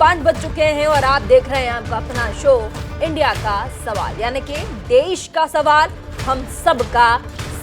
5 बज चुके हैं और आप देख रहे हैं आपका अपना शो इंडिया का सवाल, यानी कि देश का सवाल, हम सब का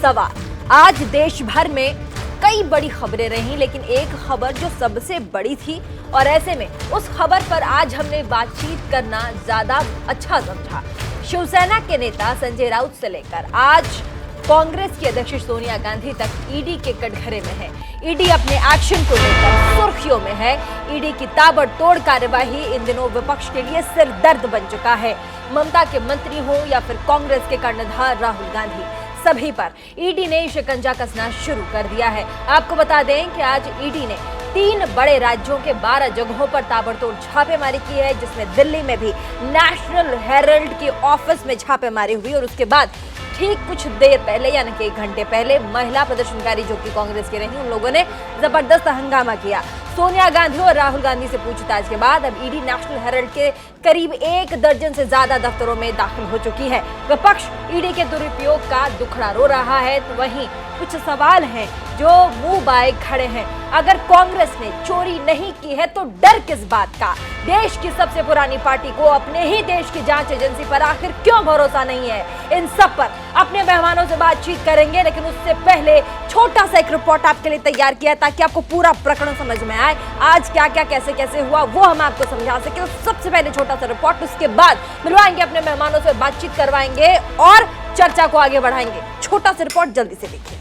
सवाल। आज देश भर में कई बड़ी खबरें रही, लेकिन एक खबर जो सबसे बड़ी थी और ऐसे में उस खबर पर आज हमने बातचीत करना ज्यादा अच्छा समझा। शिवसेना के नेता संजय राउत से लेकर आज कांग्रेस की अध्यक्ष सोनिया गांधी तक ईडी के कटघरे में है। ईडी अपने एक्शन को लेकर सुर्खियों में है। ईडी की ताबड़तोड़ कार्यवाही इन दिनों विपक्ष के लिए सिरदर्द बन चुका है। ममता के मंत्री हो या फिर कांग्रेस के कर्णधार राहुल गांधी, सभी पर ईडी ने शिकंजा कसना शुरू कर दिया है। आपको बता दें कि आज ईडी ने 3 बड़े राज्यों के 12 जगहों पर ताबड़तोड़ छापेमारी की है, जिसमें दिल्ली में भी नेशनल हेराल्ड के ऑफिस में छापेमारी हुई और उसके बाद ठीक कुछ देर पहले यानी कि 1 घंटे पहले महिला प्रदर्शनकारी जो कि कांग्रेस के रही, उन लोगों ने जबरदस्त हंगामा किया। सोनिया गांधी और राहुल गांधी से पूछताछ के बाद अब ईडी नेशनल हेराल्ड के करीब 1 दर्जन से ज्यादा दफ्तरों में दाखिल हो चुकी है। विपक्ष ईडी के दुरुपयोग का दुखड़ा रो रहा है, तो वहीं कुछ सवाल हैं जो मुंह बाए खड़े हैं। अगर कांग्रेस ने चोरी नहीं की है तो डर किस बात का? देश की सबसे पुरानी पार्टी को अपने ही देश की जांच एजेंसी पर आखिर क्यों भरोसा नहीं है? इन सब पर अपने मेहमानों से बातचीत करेंगे, लेकिन उससे पहले छोटा सा एक रिपोर्ट आपके लिए तैयार किया ताकि आपको पूरा प्रकरण समझ में आए। आज क्या क्या कैसे कैसे हुआ वो हम आपको समझा सके। तो सबसे पहले छोटा सा रिपोर्ट, उसके बाद मिलवाएंगे अपने मेहमानों से, बातचीत करवाएंगे और चर्चा को आगे बढ़ाएंगे। छोटा सा रिपोर्ट जल्दी से देखिए।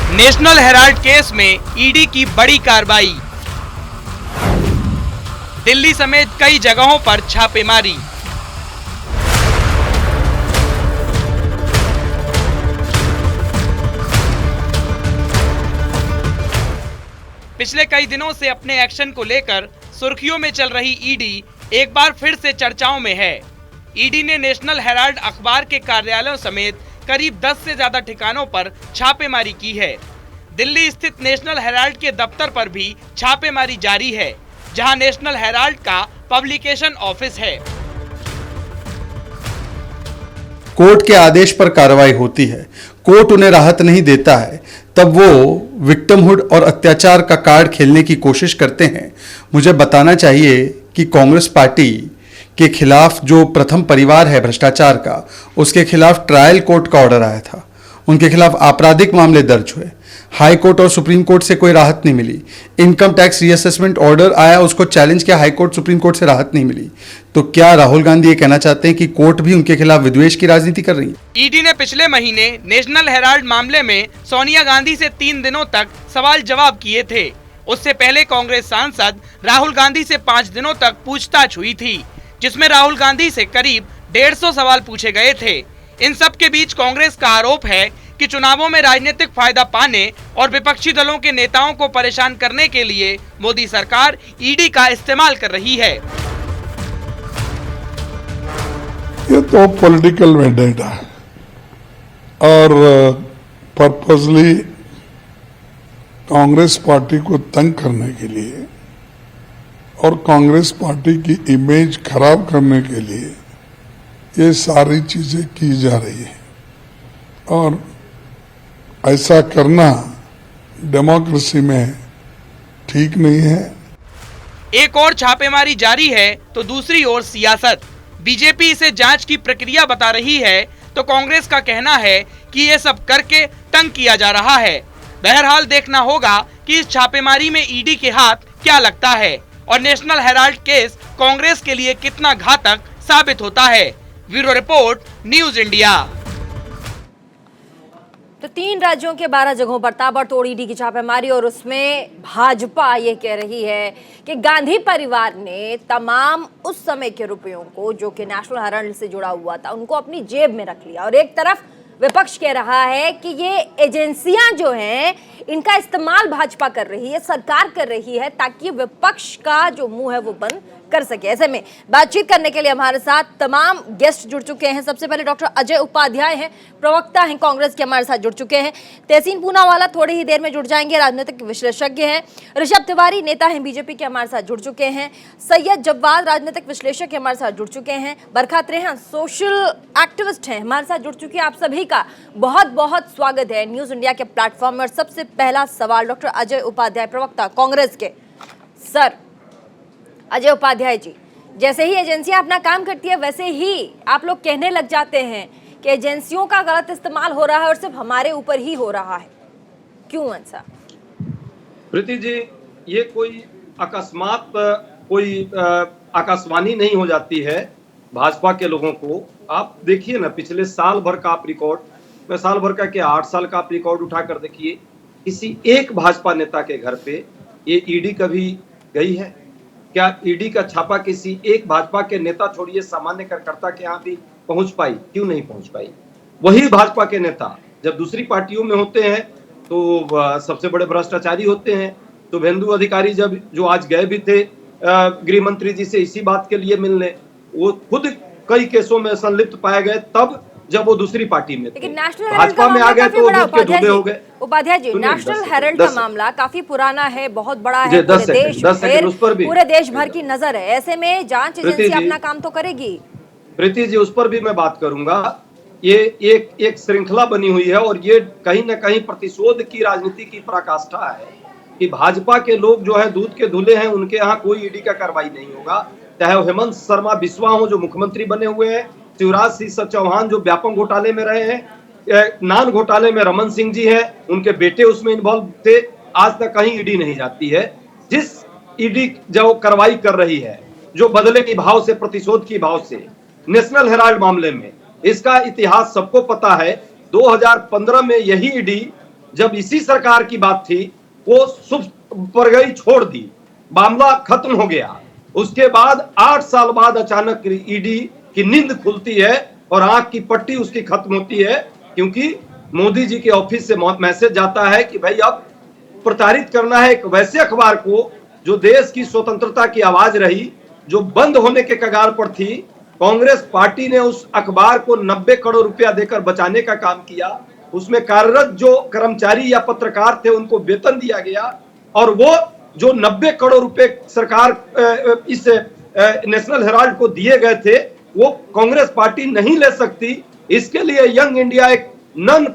नेशनल हेराल्ड केस में ईडी की बड़ी कार्रवाई, दिल्ली समेत कई जगहों पर छापेमारी। पिछले कई दिनों से अपने एक्शन को लेकर सुर्खियों में चल रही ईडी एक बार फिर से चर्चाओं में है। ईडी ने नेशनल हेराल्ड अखबार के कार्यालयों समेत करीब 10 से ज्यादा ठिकानों पर छापेमारी की है। दिल्ली स्थित नेशनल हेराल्ड के दफ्तर पर भी छापेमारी जारी है, जहां नेशनल हेराल्ड का पब्लिकेशन ऑफिस है। कोर्ट के आदेश पर कार्रवाई होती है, कोर्ट उन्हें राहत नहीं देता है, तब वो विक्टिमहुड और अत्याचार का कार्ड खेलने की कोशिश करते हैं। मुझे बताना चाहिए कि कांग्रेस पार्टी के खिलाफ जो प्रथम परिवार है भ्रष्टाचार का, उसके खिलाफ ट्रायल कोर्ट का ऑर्डर आया था, उनके खिलाफ आपराधिक मामले दर्ज हुए, हाई कोर्ट और सुप्रीम कोर्ट से कोई राहत नहीं मिली। इनकम टैक्स रीअसेसमेंट ऑर्डर आया, उसको चैलेंज किया, हाई कोर्ट सुप्रीम कोर्ट से राहत नहीं मिली। तो क्या राहुल गांधी ये कहना चाहते हैं कि कोर्ट भी उनके खिलाफ विद्वेष की राजनीति कर रही है? ईडी ने पिछले महीने नेशनल हेराल्ड मामले में सोनिया गांधी से 3 दिनों तक सवाल जवाब किए थे। उससे पहले कांग्रेस सांसद राहुल गांधी से 5 दिनों तक पूछताछ हुई थी, जिसमें राहुल गांधी से करीब 150 सवाल पूछे गए थे। इन सब के बीच कांग्रेस का आरोप है कि चुनावों में राजनीतिक फायदा पाने और विपक्षी दलों के नेताओं को परेशान करने के लिए मोदी सरकार ईडी का इस्तेमाल कर रही है। ये तो पॉलिटिकल वेंडेटा है और पर्पसली कांग्रेस पार्टी को तंग करने के लिए और कांग्रेस पार्टी की इमेज खराब करने के लिए ये सारी चीजें की जा रही है और ऐसा करना डेमोक्रेसी में ठीक नहीं है। एक और छापेमारी जारी है तो दूसरी ओर सियासत। बीजेपी इसे जांच की प्रक्रिया बता रही है, तो कांग्रेस का कहना है कि ये सब करके तंग किया जा रहा है। बहरहाल देखना होगा कि इस छापेमारी में ईडी के हाथ क्या लगता है और नेशनल हेराल्ड केस कांग्रेस के लिए कितना घातक साबित होता है। Bureau report, news India. तो 3 राज्यों के 12 जगहों पर ताबड़तोड़ ईडी की छापेमारी और उसमें भाजपा ये कह रही है कि गांधी परिवार ने तमाम उस समय के रुपयों को जो कि नेशनल हेराल्ड से जुड़ा हुआ था उनको अपनी जेब में रख लिया। और एक तरफ विपक्ष कह रहा है कि ये एजेंसियां जो हैं इनका इस्तेमाल भाजपा कर रही है, सरकार कर रही है, ताकि विपक्ष का जो मुंह है वो बंद कर सके। ऐसे में बातचीत करने के लिए हमारे साथ तमाम गेस्ट जुड़ चुके हैं। सबसे पहले डॉक्टर अजय उपाध्याय हैं, प्रवक्ता हैं कांग्रेस के, हमारे साथ जुड़ चुके हैं। तहसीन पूनावाला थोड़ी ही देर में जुड़ जाएंगे, राजनीतिक विश्लेषज्ञ हैं। ऋषभ तिवारी नेता हैं बीजेपी के, हमारे साथ जुड़ चुके हैं। सैयद जव्वाद राजनीतिक विश्लेषक हमारे साथ जुड़ चुके हैं। बरखा त्रेहन सोशल एक्टिविस्ट हैं, हमारे साथ जुड़ चुके हैं। आप सभी का बहुत बहुत स्वागत है न्यूज इंडिया के प्लेटफॉर्म में। और सबसे पहला सवाल डॉक्टर अजय उपाध्याय, प्रवक्ता कांग्रेस के, सर अजय उपाध्याय जी, जैसे ही एजेंसियां अपना काम करती है वैसे ही आप लोग कहने लग जाते हैं कि एजेंसियों का गलत इस्तेमाल हो रहा है और सिर्फ हमारे ऊपर ही हो रहा है, क्यों ऐसा? प्रीति जी, ये कोई अकस्मात कोई आकाशवाणी नहीं हो जाती है भाजपा के लोगों को। आप देखिए ना, पिछले साल भर का आप रिकॉर्ड, मैं साल भर का क्या 8 साल का आप रिकॉर्ड उठाकर देखिए, किसी एक भाजपा नेता के घर पे ये ईडी कभी गई है क्या? ईडी का छापा किसी एक भाजपा के नेता, छोड़िए सामान्य कार्यकर्ता के यहाँ भी पहुंच पाई? क्यों नहीं पहुंच पाई? वही भाजपा के नेता जब दूसरी पार्टियों में होते हैं तो सबसे बड़े भ्रष्टाचारी होते हैं। शुभेंदु अधिकारी जब जो आज गए भी थे गृह मंत्री जी से इसी बात के लिए मिलने, वो खुद कई केसों में संलिप्त पाए गए तब जब वो दूसरी पार्टी में थे। लेकिन नेशनल भाजपा में आ गए तो दूध के धुले हो गए। उपाध्याय जी, नेशनल हेराल्ड का मामला काफी पुराना है, बहुत बड़ा है, पूरे देश भर की नजर है। ऐसे में जांच एजेंसी अपना काम तो करेगी। प्रीति जी, उस पर भी मैं बात करूंगा। ये एक श्रृंखला बनी हुई है और ये कहीं ना कहीं प्रतिशोध की राजनीति की पराकाष्ठा है कि भाजपा के लोग जो है दूध के धुले हैं, उनके यहाँ कोई ईडी का कार्रवाई नहीं होगा। चाहे वो हेमंत शर्मा बिस्वा हो जो मुख्यमंत्री बने हुए हैं, शिवराज सिंह चौहान जो व्यापक घोटाले में रहे हैं, नान घोटाले में रमन सिंह जी हैं, उनके बेटे उसमें इन्वॉल्व थे, आज तक कहीं ईडी नहीं जाती है। जिस ईडी जो कार्रवाई कर रही है, जो बदले के भाव से, प्रतिशोध की भाव से, नेशनल हेराल्ड मामले में, इसका इतिहास सबको पता है। 2015 में यही ईडी जब इसी सरकार की बात थी, वो शुभ पर गई, छोड़ दी, मामला खत्म हो गया। उसके बाद 8 साल बाद अचानक ईडी की नींद खुलती है और आंख की पट्टी उसकी खत्म होती है, क्योंकि मोदी जी के ऑफिस से मैसेज जाता है कि भाई अब प्रताड़ित करना है एक वैसे अखबार को जो देश की स्वतंत्रता की आवाज रही, जो बंद होने के कगार पर थी। कांग्रेस पार्टी ने उस अखबार को 90 करोड़ रुपया देकर बचाने का काम किया। उसमें कार्यरत जो कर्मचारी या पत्रकार थे उनको वेतन दिया गया और वो जो 90 करोड़ रुपए सरकार इस नेशनल हेराल्ड को दिए गए थे, वो कांग्रेस पार्टी नहीं ले सकती। इसके लिए यंग इंडिया एक नन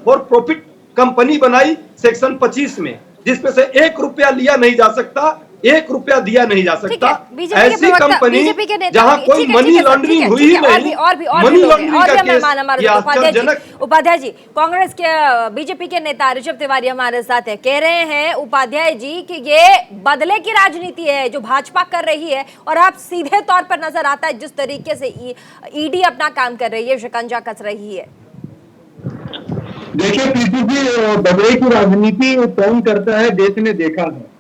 फॉर प्रॉफिट कंपनी बनाई सेक्शन 25 में, जिसमें से 1 रुपया लिया नहीं जा सकता, 1 रुपया दिया नहीं जा सकता। ऐसी कंपनी जहां कोई मनी लॉन्ड्रिंग हुई ही नहीं, मनी लॉन्ड्रिंग का केस, ये आश्चर्यजनक। उपाध्याय जी, कांग्रेस के बीजेपी के नेता ऋषभ तिवारी हमारे साथ है, कह रहे हैं उपाध्याय जी कि ये बदले की राजनीति है जो भाजपा कर रही है, और आप सीधे तौर पर नजर आता है जिस तरीके से ईडी अपना काम कर रही है, शिकंजा कस रही है। देखिए प्रीति जी, बदले की राजनीति कौन करता है देश ने देखा है,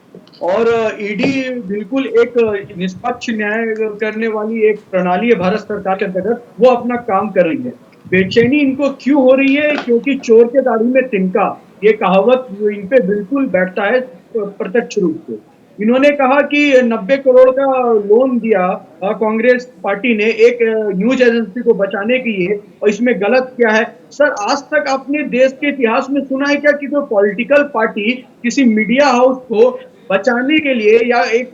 और ईडी बिल्कुल एक निष्पक्ष न्याय करने वाली एक प्रणाली है भारत सरकार के अंतर्गत, वो अपना काम कर रही है। बेचैनी इनको क्यों हो रही है? क्योंकि चोर के दाढ़ी में तिनका, ये कहावत इन पे बिल्कुल बैठता है प्रत्यक्ष रूप से। इन्होंने कहा कि 90 करोड़ का लोन दिया कांग्रेस पार्टी ने एक न्यूज एजेंसी को बचाने के लिए, और इसमें गलत क्या है? सर, आज तक आपने देश के इतिहास में सुना है क्या कि कोई पॉलिटिकल पार्टी किसी मीडिया हाउस को बचाने के लिए या एक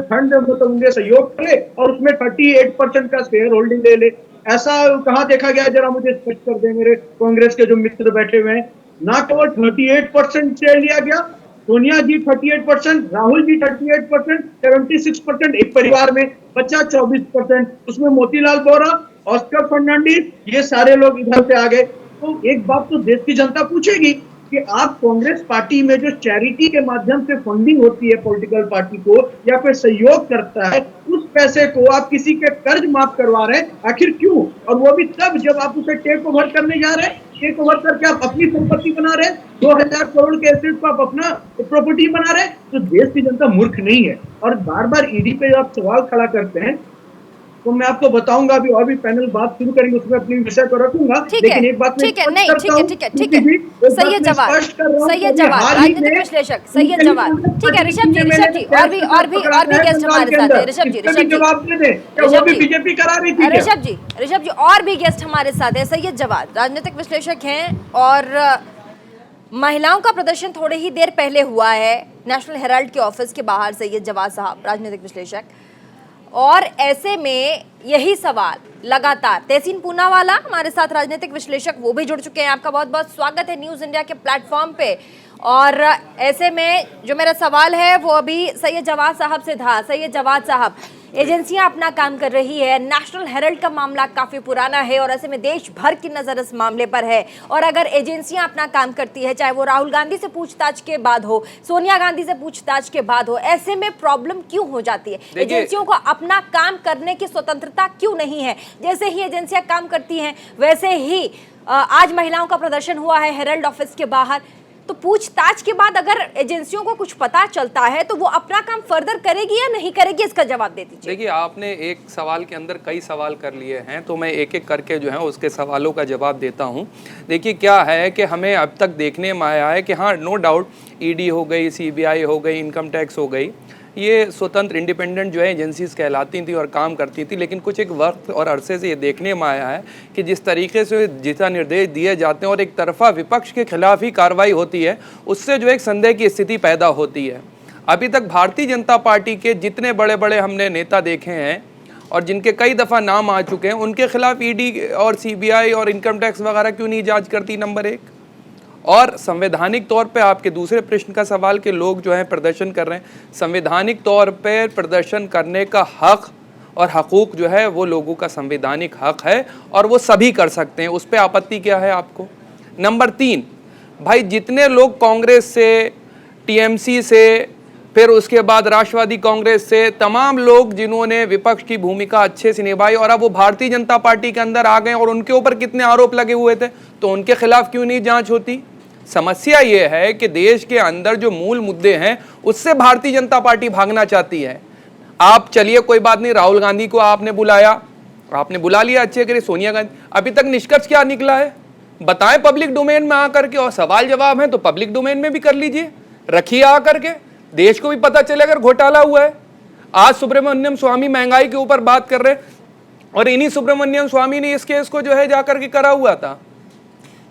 फंड मतलब उनके सहयोग करे और उसमें 38% का शेयर होल्डिंग ले ले? ऐसा कहाँ देखा गया? जरा मुझे स्पष्ट कर दे मेरे कांग्रेस के जो मित्र बैठे हुए हैं। ना केवल 38% शेयर लिया गया, सोनिया जी 38%, राहुल जी 38%, 76% एक परिवार में, बचा 24%, उसमें मोतीलाल वोरा, ऑस्कर फर्नांडिस, ये सारे लोग इधर से आ गए। तो एक बात तो देश की जनता पूछेगी कि आप कांग्रेस पार्टी में जो चैरिटी के माध्यम से फंडिंग होती है पॉलिटिकल पार्टी को या फिर सहयोग करता है, उस पैसे को आप किसी के कर्ज माफ करवा रहे हैं, आखिर क्यों? और वो भी तब जब आप उसे टेक ओवर करने जा रहे हैं। टेक ओवर करके आप अपनी संपत्ति बना रहे हैं, 2000 करोड़ के एसेट को आप अपना प्रॉपर्टी बना रहे हैं। तो देश की जनता मूर्ख नहीं है। और बार बार ईडी पे आप सवाल खड़ा करते हैं तो मैं आपको बताऊंगा, अभी और भी पैनल बात शुरू करेंगे, उसमें अपनी विषय को रखूंगा। लेकिन एक बात ठीक है, सही है जवाब, राजनीतिक विश्लेषक, सही है जवाब। ठीक है ऋषभ जी, और भी गेस्ट हमारे साथ है। ऋषभ जी जवाब दे दे, वो भी बीजेपी करा रही थी। ऋषभ जी और भी गेस्ट हमारे साथ है। सही है जवाब, राजनीतिक विश्लेषक हैं, और महिलाओं का प्रदर्शन थोड़ी ही देर पहले हुआ है नेशनल हेराल्ड के ऑफिस के बाहर। सैयद जवाद साहब, राजनीतिक विश्लेषक, और ऐसे में यही सवाल लगातार, तहसीन पूनावाला हमारे साथ राजनीतिक विश्लेषक, वो भी जुड़ चुके हैं। आपका बहुत बहुत स्वागत है न्यूज़ इंडिया के प्लेटफॉर्म पे। और ऐसे में जो मेरा सवाल है वो अभी सैयद जवाद साहब से था। सैयद जवाद साहब, एजेंसियां अपना काम कर रही है, नेशनल हेराल्ड का मामला काफी पुराना है और ऐसे में देश भर की नजर इस मामले पर है, और अगर एजेंसियां अपना काम करती है, चाहे वो राहुल गांधी से पूछताछ के बाद हो, सोनिया गांधी से पूछताछ के बाद हो, ऐसे में प्रॉब्लम क्यों हो जाती है? एजेंसियों को अपना काम करने की स्वतंत्रता क्यों नहीं है? जैसे ही एजेंसियां काम करती हैं वैसे ही आज महिलाओं का प्रदर्शन हुआ है हेराल्ड ऑफिस के बाहर, तो पूछताछ के बाद अगर एजेंसियों को कुछ पता चलता है तो वो अपना काम फर्दर करेगी या नहीं करेगी, इसका जवाब दे दीजिए। देखिए, आपने एक सवाल के अंदर कई सवाल कर लिए हैं, तो मैं एक एक करके जो है उसके सवालों का जवाब देता हूं। देखिए, क्या है कि हमें अब तक देखने में आया है कि हाँ, नो डाउट ईडी हो गई, सीबीआई हो गई, इनकम टैक्स हो गई, ये स्वतंत्र इंडिपेंडेंट जो है एजेंसीज कहलाती थी और काम करती थी, लेकिन कुछ एक वक्त और अरसे से ये देखने में आया है कि जिस तरीके से दिशा निर्देश दिए जाते हैं और एक तरफा विपक्ष के खिलाफ ही कार्रवाई होती है, उससे जो एक संदेह की स्थिति पैदा होती है। अभी तक भारतीय जनता पार्टी के जितने बड़े बड़े हमने नेता देखे हैं और जिनके कई दफ़ा नाम आ चुके हैं, उनके खिलाफ ईडी और सीबीआई और इनकम टैक्स वगैरह क्यों नहीं जाँच करती? नंबर एक। और संवैधानिक तौर पे आपके दूसरे प्रश्न का सवाल कि लोग जो हैं प्रदर्शन कर रहे हैं, संवैधानिक तौर पे प्रदर्शन करने का हक और हकूक़ जो है वो लोगों का संवैधानिक हक है और वो सभी कर सकते हैं, उस पर आपत्ति क्या है आपको? नंबर तीन, भाई जितने लोग कांग्रेस से, टीएमसी से, फिर उसके बाद राष्ट्रवादी कांग्रेस से, तमाम लोग जिन्होंने विपक्ष की भूमिका अच्छे से निभाई और अब वो भारतीय जनता पार्टी के अंदर आ गए और उनके ऊपर कितने आरोप लगे हुए थे, तो उनके खिलाफ क्यों नहीं जांच होती? समस्या ये है कि देश के अंदर जो मूल मुद्दे हैं उससे भारतीय जनता पार्टी भागना चाहती है। आप चलिए, कोई बात नहीं, राहुल गांधी को आपने बुलाया, आपने बुला लिया, अच्छे करे, सोनिया गांधी, अभी तक निष्कर्ष क्या निकला है बताएं पब्लिक डोमेन में आकर के, और सवाल जवाब है तो पब्लिक डोमेन में भी कर लीजिए, रखिए आकर के, देश को भी पता चले अगर घोटाला हुआ है। आज सुब्रमण्यम स्वामी महंगाई के ऊपर बात कर रहे और इन्हीं सुब्रमण्यम स्वामी ने इस केस को जो है जाकर के करा हुआ था।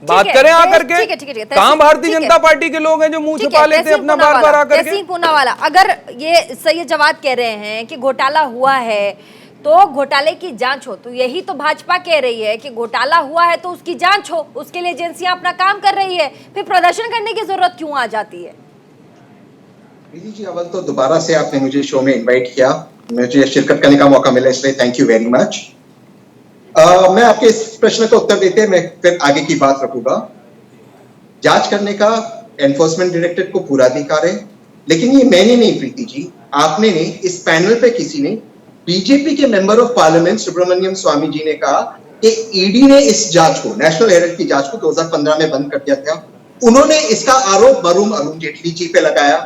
बात करें आकर के, कहां भारतीय जनता पार्टी के लोग हैं जो मुंह छुपा लेते हैं अपना बार बार आकर के? पूनावाला, अगर ये सैयद जवाद कह रहे हैं कि घोटाला हुआ है तो घोटाले की जांच हो, तो यही तो भाजपा कह रही है कि घोटाला हुआ है तो उसकी जांच हो, उसके लिए एजेंसियां अपना काम कर रही है, फिर प्रदर्शन करने की जरूरत क्यों आ जाती है? प्रीति जी, अव्वल तो दोबारा से आपने मुझे शो में इनवाइट किया, मुझे शिरकत करने का मौका मिला, इसलिए थैंक यू वेरी मच। मैं आपके इस प्रश्न का उत्तर देते मैं फिर आगे की बात रखूंगा। जांच करने का एनफोर्समेंट डायरेक्टरेट को पूरा अधिकार है, लेकिन ये मैंने नहीं प्रीति जी, आपने नहीं, इस पैनल पे किसी ने, बीजेपी के member of parliament Subramaniam Swami ji ने कहा कि ईडी ने इस जांच को, नेशनल हेराल्ड की जांच को 2015 में बंद कर दिया था। उन्होंने इसका आरोप मरूम अरुण जेटली जी पे लगाया।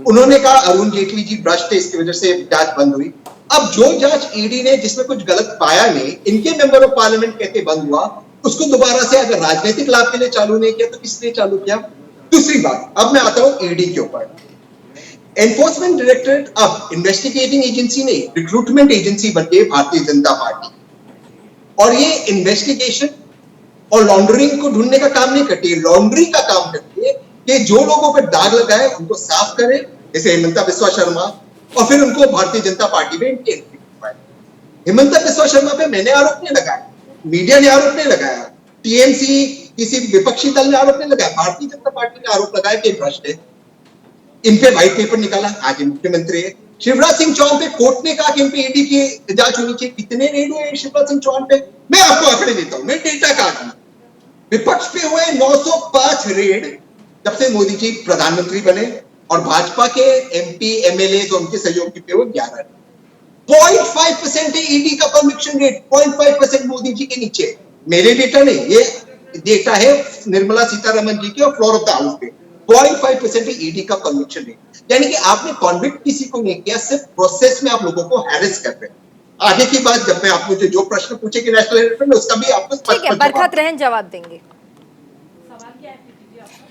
उन्होंने कहा अरुण जेटली जी भ्रष्ट है, इसकी वजह से जांच बंद हुई। अब जो जांच ईडी ने जिसमें कुछ गलत पाया नहीं, इनके मेंबर ऑफ पार्लियामेंट कहते बंद हुआ, उसको दोबारा से अगर राजनीतिक लाभ के लिए चालू नहीं किया तो किस लिए चालू किया? दूसरी बात, अब मैं आता हूं ईडी के ऊपर। एनफोर्समेंट डायरेक्टरेट अब इन्वेस्टिगेटिंग एजेंसी नहीं, रिक्रूटमेंट एजेंसी बन गई भारतीय जनता पार्टी, और ये इन्वेस्टिगेशन और लॉन्ड्रिंग को ढूंढने का काम नहीं करती है, लॉन्ड्री का काम करती है कि जो लोगों पर दाग लगाए उनको साफ करें, जैसे हिमंता बिस्वा शर्मा, और फिर उनको भारतीय जनता पार्टी में एंट्री करवाए। हिमंता बिस्वा शर्मा पे मैंने आरोप नहीं लगाया, मीडिया ने आरोप नहीं लगाया, टीएमसी किसी विपक्षी दल ने आरोप नहीं लगाया, भारतीय जनता पार्टी ने आरोप लगाया कि भ्रष्ट है। इन पे व्हाइट पेपर निकाला, आज मुख्यमंत्री है। शिवराज सिंह चौहान पे कोर्ट ने कहा कि इन पे ईडी की जांच होनी चाहिए। कितने रेड हुए शिवराज सिंह चौहान पे? मैं आपको आंकड़े देता हूं, मैं डेटा का आंकड़ा। विपक्ष पे हुए 905 रेड जब से मोदी जी प्रधानमंत्री बने, और भाजपा के एमपी एमएलए और उनके सहयोगी पे हुए 11। 0.5% है ईडी का कन्विक्शन रेट, 0.5% मोदी जी के नीचे। मेरे डेटा नहीं, ये डेटा है निर्मला सीतारमन जी के और फ्लोर ऑफ द हाउस पे। 0.5% ईडी का कन्विक्शन रेट, यानी कि आपने कॉन्विक्ट किसी को नहीं किया, सिर्फ प्रोसेस में आप लोगों को हैरेस कर रहे हैं। आगे की बात जब मैं आप मुझे जो प्रश्न पूछेगी नेशनल हेराल्ड में, उसका भी आपको ठीक है, बरखत रहन जवाब देंगे।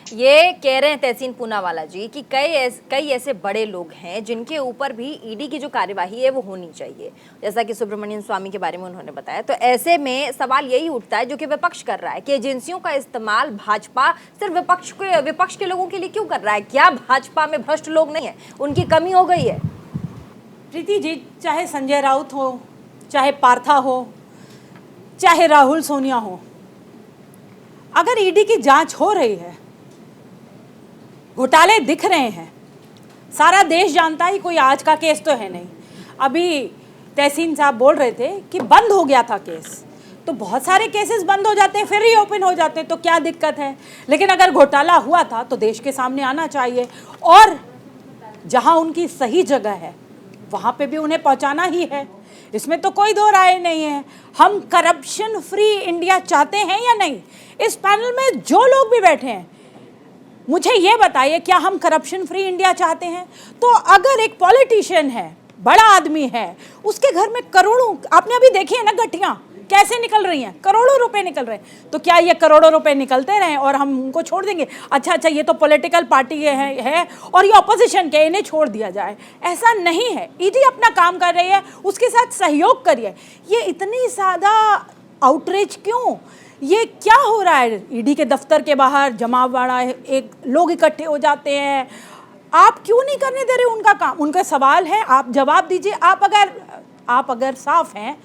ये कह रहे हैं तहसीन पूनावाला जी कि कई ऐसे बड़े लोग हैं जिनके ऊपर भी ईडी की जो कार्यवाही है वो होनी चाहिए, जैसा कि सुब्रमण्यम स्वामी के बारे में उन्होंने बताया। तो ऐसे में सवाल यही उठता है जो कि विपक्ष कर रहा है कि एजेंसियों का इस्तेमाल भाजपा सिर्फ विपक्ष के लोगों के लिए क्यों कर रहा है? क्या भाजपा में भ्रष्ट लोग नहीं है, उनकी कमी हो गई है? प्रीति जी, चाहे संजय राउत हो, चाहे पार्था हो, चाहे राहुल सोनिया हो, अगर ईडी की जांच हो रही है घोटाले दिख रहे हैं, सारा देश जानता है, कोई आज का केस तो है नहीं। अभी तहसीन साहब बोल रहे थे कि बंद हो गया था केस, तो बहुत सारे केसेस बंद हो जाते हैं फिर ही ओपन हो जाते हैं, तो क्या दिक्कत है। लेकिन अगर घोटाला हुआ था तो देश के सामने आना चाहिए, और जहां उनकी सही जगह है वहां पे भी उन्हें पहुंचाना ही है, इसमें तो कोई दो राय नहीं है। हम करप्शन फ्री इंडिया चाहते हैं या नहीं? इस पैनल में जो लोग भी बैठे हैं, मुझे ये बताइए, क्या हम करप्शन फ्री इंडिया चाहते हैं? तो अगर एक पॉलिटिशियन है, बड़ा आदमी है, उसके घर में करोड़ों, आपने अभी देखी है ना गठियां कैसे निकल रही हैं, करोड़ों रुपए निकल रहे हैं, तो क्या ये करोड़ों रुपए निकलते रहें और हम उनको छोड़ देंगे? अच्छा ये तो पॉलिटिकल पार्टी है और ये ऑपोजिशन के, इन्हें छोड़ दिया जाए, ऐसा नहीं है। ईडी अपना काम कर रही है, उसके साथ सहयोग करिए। ये इतनी ज़्यादा आउटरीच क्यों? ये क्या हो रहा है? ईडी के दफ्तर के बाहर जमावड़ा, एक लोग इकट्ठे हो जाते हैं, आप क्यों नहीं करने दे रहे उनका काम? उनका सवाल है, आप जवाब दीजिए। आप अगर साफ हैं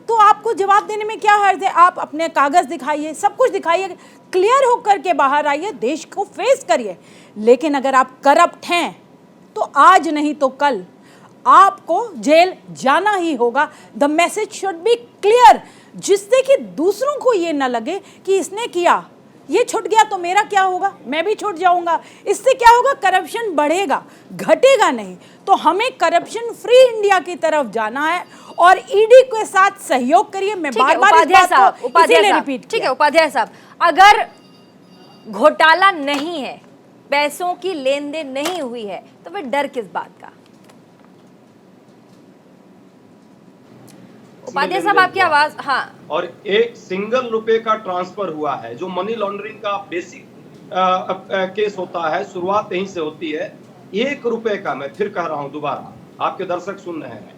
तो आपको जवाब देने में क्या हर्ज है? आप अपने कागज दिखाइए, सब कुछ दिखाइए, क्लियर होकर के बाहर आइए, देश को फेस करिए। लेकिन अगर आप करप्ट हैं तो आज नहीं तो कल आपको जेल जाना ही होगा। The message should be clear, जिससे कि दूसरों को ये ना लगे कि इसने किया, ये छूट गया तो मेरा क्या होगा, मैं भी छूट जाऊंगा। इससे क्या होगा? करप्शन बढ़ेगा, घटेगा नहीं। तो हमें करप्शन फ्री इंडिया की तरफ जाना है और ईडी के साथ सहयोग करिए। मैं बार-बार इस बात को इसीलिए रिपीट किया। ठीक है उपाध्याय साहब, अगर घोटाला नहीं है, पैसों की लेन देन नहीं हुई है, तो फिर डर किस बात का? उपाध्याय साहब आपकी आवाज। हाँ, और एक सिंगल रुपए का ट्रांसफर हुआ है, जो मनी लॉन्ड्रिंग का बेसिक केस होता है, शुरुआत यहीं से होती है। 1 रुपए का, मैं फिर कह रहा हूं दोबारा, आपके दर्शक सुन रहे हैं,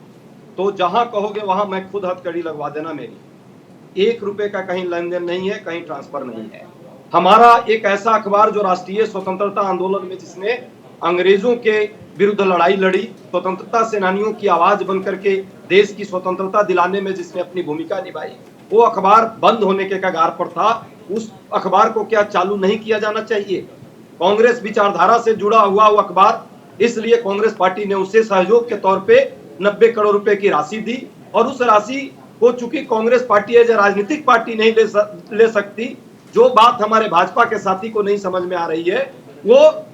तो जहां कहोगे वहां मैं खुद हथकड़ी लगवा देना मेरी। 1 रुपए का कहीं लेन देन नहीं है, कहीं ट्रांसफर नहीं है। हमारा एक ऐसा अखबार जो राष्ट्रीय स्वतंत्रता आंदोलन में, जिसने अंग्रेजों के विरुद्ध लड़ाई लड़ी, स्वतंत्रता सेनानियों की आवाज बनकर के देश की स्वतंत्रता दिलाने में जिसने अपनी भूमिका निभाई, वो अखबार बंद होने के कगार पर था। उस अखबार को क्या चालू नहीं किया जाना चाहिए? कांग्रेस विचारधारा से जुड़ा हुआ वो अखबार, इसलिए कांग्रेस पार्टी ने उसे सहयोग के तौर पे 90 करोड़ रुपए की राशि दी, और उस राशि को चूंकि कांग्रेस पार्टी एज राजनीतिक पार्टी नहीं ले सकती, जो बात हमारे भाजपा के साथी को नहीं समझ में आ रही है, वो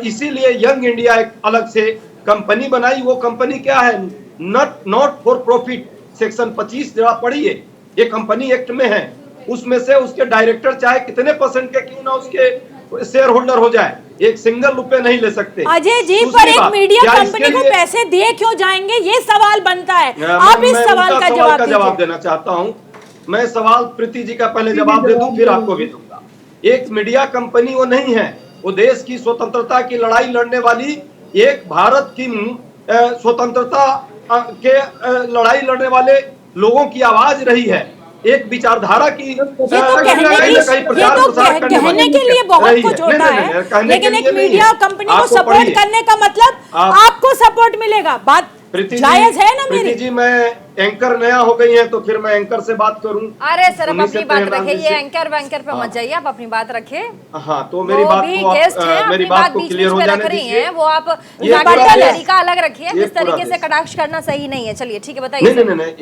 इसीलिए यंग इंडिया एक अलग से कंपनी बनाई। वो कंपनी क्या है? नॉट फॉर प्रॉफिट, सेक्शन 25 जरा पढ़िए, ये कंपनी एक्ट में है। उसमें से उसके डायरेक्टर चाहे कितने परसेंट के क्यों ना उसके शेयर होल्डर हो जाए, एक सिंगल रुपए नहीं ले सकते। अजय जी, पर एक मीडिया कंपनी को पैसे दिए क्यों जाएंगे, ये सवाल बनता है। आप इस सवाल का जवाब देना चाहता हूं। मैं सवाल प्रीति जी का पहले जवाब दे दूं, फिर आपको भी दूंगा। एक मीडिया कंपनी वो नहीं है, वो देश की स्वतंत्रता की लड़ाई लड़ने वाली, एक भारत की स्वतंत्रता के लड़ाई लड़ने वाले लोगों की आवाज रही है, एक विचारधारा की कहने के लिए बहुत कुछ होता है, लेकिन एक मीडिया कंपनी को सपोर्ट करने का मतलब आपको सपोर्ट मिलेगा। बात जायज है ना मेरी? जी, मैं एंकर नया हो गई है तो फिर मैं एंकर से बात करूं। अरे सर, आप अपनी बात रखिए, ये एंकर वैंकर पे मत जाइए, आप अपनी बात रखिए। हाँ, तो मेरी बात को क्लियर हो जाने दीजिए। वो आप तरीका अलग रखिए, इस तरीके से कटाक्ष करना सही नहीं है। चलिए ठीक है, बताइए। नहीं,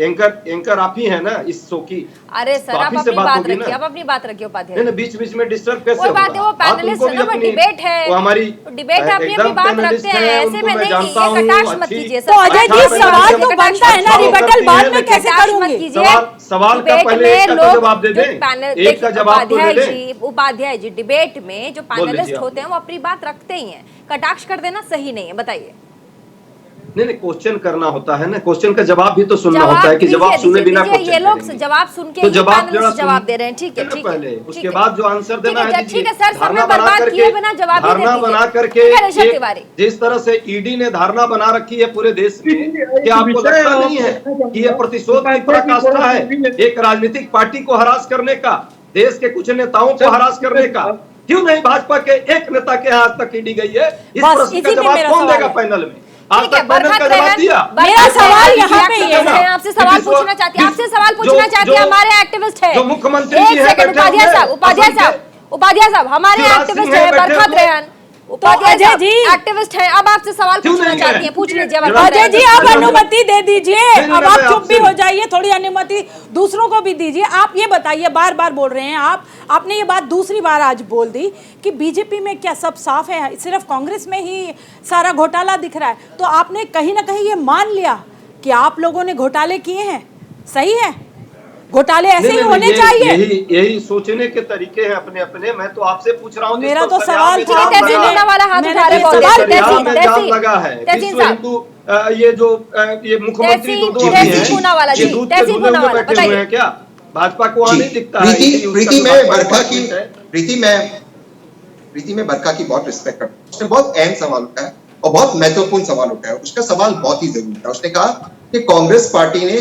एंकर आप ही है ना इस शो की। अरे सर, आप अपनी बात रखिए, आप अपनी बात रखिए उपाध्याय। नहीं, बीच बीच में डिस्टर्ब कैसे? वो बात है, वो पैनलिस्ट है ना, डिबेट है, हमारी डिबेट है, अपनी बात रखते हैं, ऐसे में नहीं, ये कटाक्ष मत कीजिए सर। तो अजय जी, सवाल तो बनता है ना, रिबटल बाद में कैसे करूंगी? सवाल का पहले एक का जवाब दे दें, एक का जवाब तो दे दें। उपाध्याय जी, डिबेट में जो पैनलिस्ट होते हैं वो अपनी बात रखते ही हैं, कटाक्ष कर देना सही नहीं है। बताइए। नहीं, क्वेश्चन करना होता है ना, क्वेश्चन का जवाब भी तो सुनना होता है कि जवाब सुने बिना ये लोग जवाब सुन के जवाब दे रहे हैं। ठीक है, ठीक है, उसके बाद जो आंसर देना है, ठीक है सर, समय बर्बाद किए बिना जवाब धारणा बना करके, जिस तरह से ईडी ने धारणा बना रखी है पूरे देश में, क्या आपको लगता नहीं है कि ये प्रतिशोध की पराकाष्ठा है, एक राजनीतिक पार्टी को हरास करने का, देश के कुछ नेताओं को हरास करने का? क्यों नहीं भाजपा के एक नेता के आज तक ईडी गई है? इस प्रश्न का जवाब कौन देगा पैनल में? आज तक पैनल का जवाब दिया। मेरा सवाल यहाँ पे ये है, आपसे सवाल पूछना चाहती है, हमारे एक्टिविस्ट है, जो मुख्यमंत्री जी हैं, उपाध्याय साहब, हमारे एक्टिविस्ट है बरखत रेहन, उपाध्याय अजय साहब जी एक्टिविस्ट हैं, अब आपसे सवाल क्यों पूछना नहीं चाहती है? हैं, पूछ लीजिए। जरा- अजय जी आप जरा- अनुमति दे दीजिए, नहीं, अब मैं आप चुप भी आपसे- हो जाइए, थोड़ी अनुमति दूसरों को भी दीजिए। आप ये बताइए, बार बार बोल रहे हैं आपने ये बात दूसरी बार आज बोल दी कि बीजेपी में क्या सब साफ है, सिर्फ कांग्रेस में ही सारा घोटाला दिख रहा है। तो आपने कहीं ना कहीं ये मान लिया कि आप लोगों ने घोटाले किए हैं, सही है? घोटाले ऐसे ही होने चाहिए। यही सोचने के तरीके हैं अपने अपने। मैं तो आपसे पूछ रहा हूँ जिस मेरा पर तो दरिया सवाल में था, जाम तहसीन लगा है, पूनावाला हाथ मैंने उठा रहे तो हैं, सवाल दरिया तहसीन में जाम लगा है। तहसीन विश्व साहब हिंदू ये जो ये मुख्यमंत्री तहसीन- दोनों तहसीन हैं, पूनावाला ये जी, दूध के तहसीन धुले हुए पूनावाला, बैठे हुए बताइए। हैं क्या? भाजपा को वहाँ नहीं दिखता है? प्रीति उसका जो मैं भाजपा बरखा की डिपार्टमेंट है। प्रीति मैं बरखा की बहुत रिस्पेक्ट करता हूँ। उसने बहुत अहम सवाल उठाया और बहुत महत्वपूर्ण सवाल उठाया। उसका सवाल बहुत ही जरूरी था। उसने कहा कि कांग्रेस पार्टी ने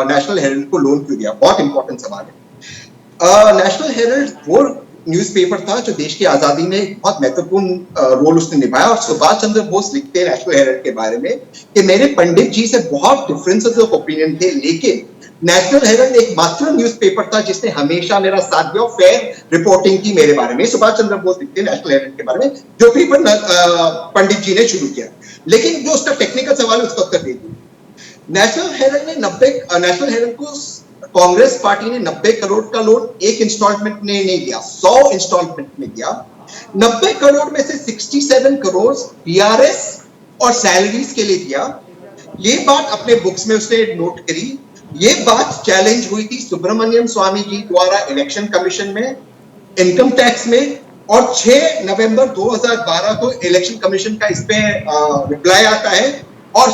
नेशनल हेराल्ड को लोन क्यों दिया। बहुत इंपॉर्टेंट सवाल है। नेशनल हेराल्ड वो न्यूज़पेपर था जो देश की आजादी में एक बहुत महत्वपूर्ण रोल उसने निभाया। और सुभाष चंद्र बोस लिखते हैं नेशनल हेराल्ड के बारे में कि मेरे पंडित जी से बहुत डिफरेंसेस ऑफ ओपिनियन थे, लेकिन नेशनल हेराल्ड एक मात्र न्यूज़पेपर था जिसने हमेशा मेरा साथ दिया और फेयर रिपोर्टिंग की मेरे बारे में। सुभाष चंद्र बोस लिखते हैं नेशनल हेराल्ड के बारे में, जो पेपर पंडित जी ने शुरू किया। लेकिन जो उसका टेक्निकल सवाल है उसका उत्तर दे दूं। नेशनल हेराल्ड को कांग्रेस पार्टी ने 90 करोड़ का लोन एक इंस्टॉलमेंट में नहीं दिया, 100 इंस्टॉलमेंट में दिया। 90 करोड़ में से 67 करोड़ बीआरएस और सैलरीज के लिए दिया। ये बात अपने बुक्स में उसने नोट करी। ये बात चैलेंज हुई थी सुब्रमण्यम स्वामी जी द्वारा इलेक्शन कमीशन में, इनकम टैक्स में, और 6 नवंबर 2012 को इलेक्शन कमीशन का इस पे रिप्लाई आता है और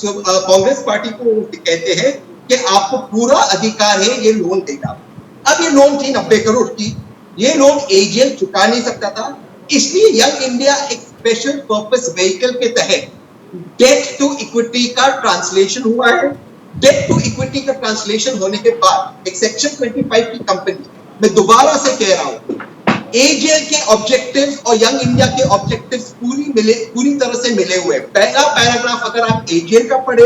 कांग्रेस पार्टी को कहते हैं कि आपको पूरा अधिकार है ये लोन देगा। अब ये लोन थी 90 करोड़ की। ये लोन एजेंट चुका नहीं सकता था, इसलिए यंग इंडिया एक स्पेशल पर्पस व्हीकल के तहत डेट टू इक्विटी का ट्रांसलेशन हुआ है। डेट टू इक्विटी का ट्रांसलेशन होने के बाद एक सेक्शन 25 की कंपनी, मैं दोबारा से कह रहा हूं, एजेएल के ऑब्जेक्टिव्स और यंग इंडिया के ऑब्जेक्टिव्स पूरी तरह से मिले हुए। पहला पैराग्राफ अगर आप एजेएल का पढ़े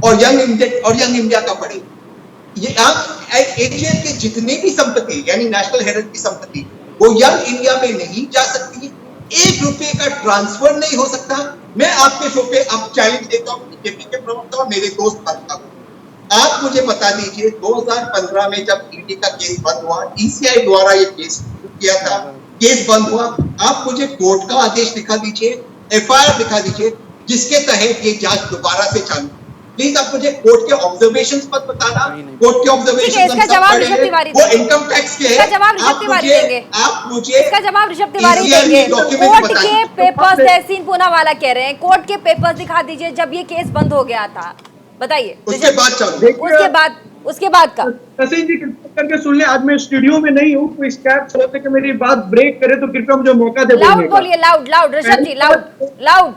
और यंग इंडिया का पढ़े, ये आप एजेएल के जितने भी संपत्ति यानी नेशनल हेराल्ड की संपत्ति वो यंग इंडिया में नहीं जा सकती, 1 रुपए का ट्रांसफर नहीं हो सकता। मैं आपके शो पे अब चैलेंज देता हूं बीजेपी के प्रवक्ता और मेरे दोस्त भाजपा को, आप मुझे बता दीजिए 2015 में जब ईडी का केस बंद हुआ, ईसीआई द्वारा ये केस किया था, केस बंद हुआ, आप मुझे कोर्ट का आदेश दिखा दीजिए, एफआईआर दिखा दीजिए जिसके तहत ये जांच दोबारा से चालू। प्लीज आप मुझे कोर्ट के ऑब्जर्वेशंस मत बताना। कोर्ट के ऑब्जर्वेशंस इसका जवाब ऋषभ तिवारी वो इनकम टैक्स के इसका जवाब ऋषभ तिवारी देंगे। आप मुझे इसका जवाब ऋषभ तिवारी ECI देंगे। डॉक्यूमेंट कोर्ट बताइए। के पेपर्स तहसीन पूनावाला कह रहे हैं, कोर्ट के पेपर्स दिखा दीजिए जब ये केस बंद हो गया था, बताइए। उसके बाद चालू, उसके बाद का तहसीन जी कृपया करके सुन ले, आज मैं स्टूडियो में नहीं हूँ, तो स्कैप चलते कि मेरी बात ब्रेक करे तो कृपया मुझे मौका दे लाउड बोलिए, लाउड ऋषभ जी, लाउड।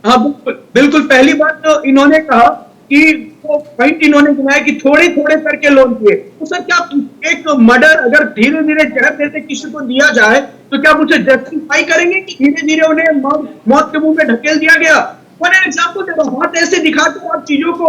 हाँ बिल्कुल। पहली बात तो इन्होंने कहा कि वो पॉइंट इन्होंने गिनाया कि थोड़े थोड़े करके लोन दिए। तो सर क्या एक मर्डर अगर धीरे धीरे जहर देते किसी को दिया जाए तो क्या मुझे जस्टिफाई करेंगे कि धीरे धीरे उन्हें मौत के मुंह में ढकेल दिया गया? मैंने एग्जाम्पल दे रहा हूँ, हाथ ऐसे दिखाकर आप चीजों को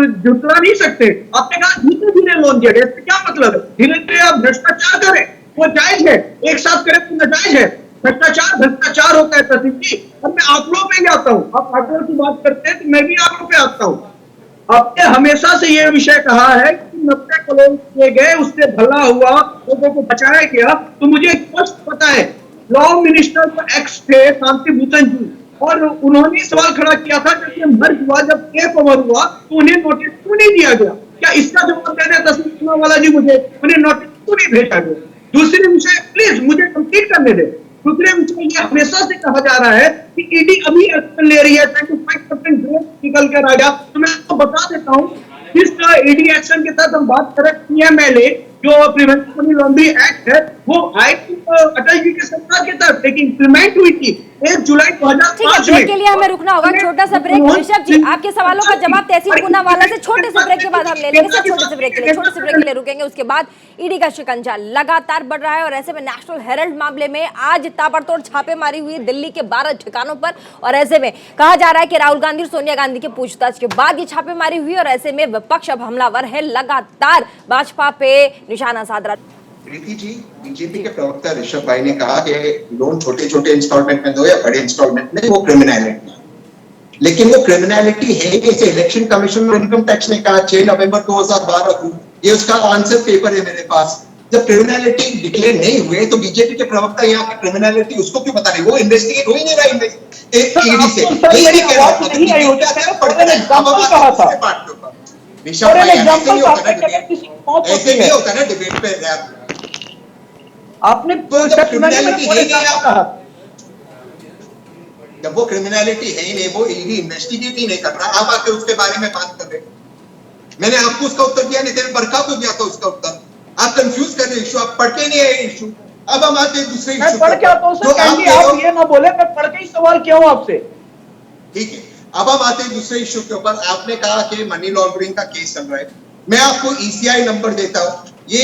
झुटला नहीं सकते। आपने कहा धीरे धीरे लोन दिया गया, इससे क्या मतलब है? धीरे धीरे आप भ्रष्टाचार करें वो जायज है, एक साथ करें तो नाजायज है। भ्रष्टाचार होता है तहसील जी। अब मैं आंकड़ों पे ही आता हूँ, आप आंकड़ों की बात करते हैं तो मैं भी आंकड़ों पे आता हूँ। आपने हमेशा से ये विषय कहा है कि 90 करोड़ किए गए, उससे भला हुआ, लोगों को बचाया गया। तो मुझे स्पष्ट पता है, लॉ मिनिस्टर तो एक्स थे शांति भूषण जी, और उन्होंने सवाल खड़ा किया था जब ये मर्ज हुआ, जब केस ओवर हुआ तो उन्हें नोटिस क्यों नहीं दिया गया? क्या इसका जवाब दे दें तहसील पूनावाला जी मुझे, उन्हें नोटिस क्यों नहीं भेजा गया? दूसरे विषय प्लीज मुझे कंप्लीट करने दे। दूसरे विषय ये हमेशा से कहा जा रहा है कि ईडी अभी एक्शन ले रही है, 25% ग्रोथ निकल कर आ गया। तो मैं आपको बता देता हूँ, जिस ईडी एक्शन के तहत हम बात कर रहे हैं, पीएमएलए जो प्रिवेंशन मनी लॉन्ड्रिंग एक्ट है, वो आई अटल जी के सरकार के तहत लेकिन इंप्लीमेंट हुई थी 1 जुलाई 2005 में। के लिए हमें रुकना होगा, छोटा सा ब्रेक। ऋषभ जी आपके सवालों का जवाब तहसीन पूनावाला से छोटे से ब्रेक के बाद हम ले लेंगे। छोटे से ब्रेक के लिए रुकेंगे, उसके बाद ईडी का शिकंजा लगातार बढ़ रहा है और ऐसे में नेशनल हेराल्ड मामले में आज ताबड़तोड़ छापेमारी हुई दिल्ली के 12 ठिकानों पर। और ऐसे में कहा जा रहा है कि राहुल गांधी और सोनिया गांधी के पूछताछ के बाद ये छापेमारी हुई और ऐसे में विपक्ष अब हमलावर है, लगातार भाजपा पे निशाना साध रहा। प्रीति जी, बीजेपी के प्रवक्ता ऋषभ भाई ने कहा कि लोन छोटे छोटे इंस्टॉलमेंट में दो या बड़े इंस्टॉलमेंट में, वो क्रिमिनलिटी है। लेकिन वो क्रिमिनलिटी है कि इलेक्शन कमीशन और इनकम टैक्स ने कहा 6 नवंबर 2012 को, ये उसका आंसर पेपर है मेरे पास। जब क्रिमिनलिटी डिक्लेयर नहीं हुए तो बीजेपी के प्रवक्ता यहाँ की क्रिमिनलिटी उसको क्यों बता रहे? वो इन्वेस्टिगेट हो ही नहीं रहा ईडी से। यही कह रहा था, ऐसे नहीं होता ना डिबेट पे। आपने क्रिमिनलिटी है नहीं आप, जब वो क्रिमिनलिटी है ही नहीं, वो ईडी इन्वेस्टिगेट ही नहीं कर रहा, आप आके उसके बारे में बात कर रहे। मैंने आपको उसका उत्तर दिया, नितिन बरखा को दिया था उसका उत्तर। आप कंफ्यूज कर रहे इशू, आप पढ़ के नहीं आए इशू। अब हम आते दूसरे इशू, मैं पढ़ के आता हूं सर, आप ये ना बोले मैं पढ़ के ही सवाल किया हूं आपसे। ठीक है, अब हम आते हैं दूसरे इशू के ऊपर। आपने कहा कि मनी लॉन्ड्रिंग का केस चल रहा है। मैं आपको ईसीआई नंबर देता हूं, ये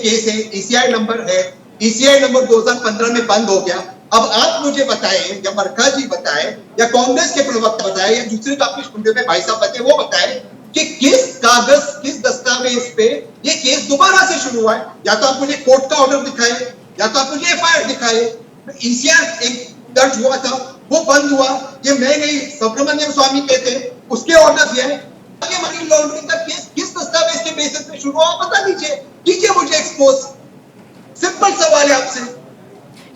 केस है, ईसीआई नंबर है। ईसीआई नंबर 2015 में बंद हो गया। अब आप मुझे बताएं, या बरखा जी बताएं, या कांग्रेस के प्रवक्ता बताएं, या दूसरे काफी कुंडे में भाई साहब बताएं, वो बताएं कि किस कागज, किस दस्तावेज पे ये केस दोबारा से शुरू हुआ है। या तो आप मुझे कोर्ट का ऑर्डर दिखाएं, या तो आप मुझे एफआईआर दिखाएं। ईसीआर एक दर्ज हुआ था, वो बंद हुआ, ये मैं नहीं, सुब्रमण्यम स्वामी कहते हैं, उसके ऑर्डर दिए। ये मनी लॉन्ड्रिंग का केस किस दस्तावेज के बेसिस पे शुरू हुआ, बता दीजिए, कीजिए मुझे एक्सपोज। सिंपल सवाल है आपसे।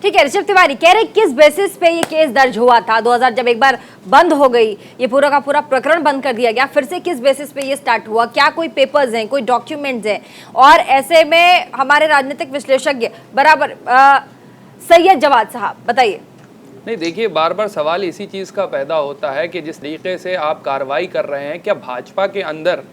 ठीक है, ऋषभ तिवारी कह रहे किस बेसिस पे ये केस दर्ज हुआ था 2000, जब एक बार बंद हो गई, ये पूरा का पूरा प्रकरण बंद कर दिया गया, फिर से किस बेसिस पे ये स्टार्ट हुआ? क्या कोई पेपर्स हैं, कोई डॉक्यूमेंट्स हैं? और ऐसे में हमारे राजनीतिक विश्लेषज्ञ बराबर सैयद जवाद साहब बताइए। नहीं देखिए, बार बार सवाल इसी चीज़ का पैदा होता है कि जिस तरीके से आप कार्रवाई कर रहे हैं, क्या भाजपा के अंदर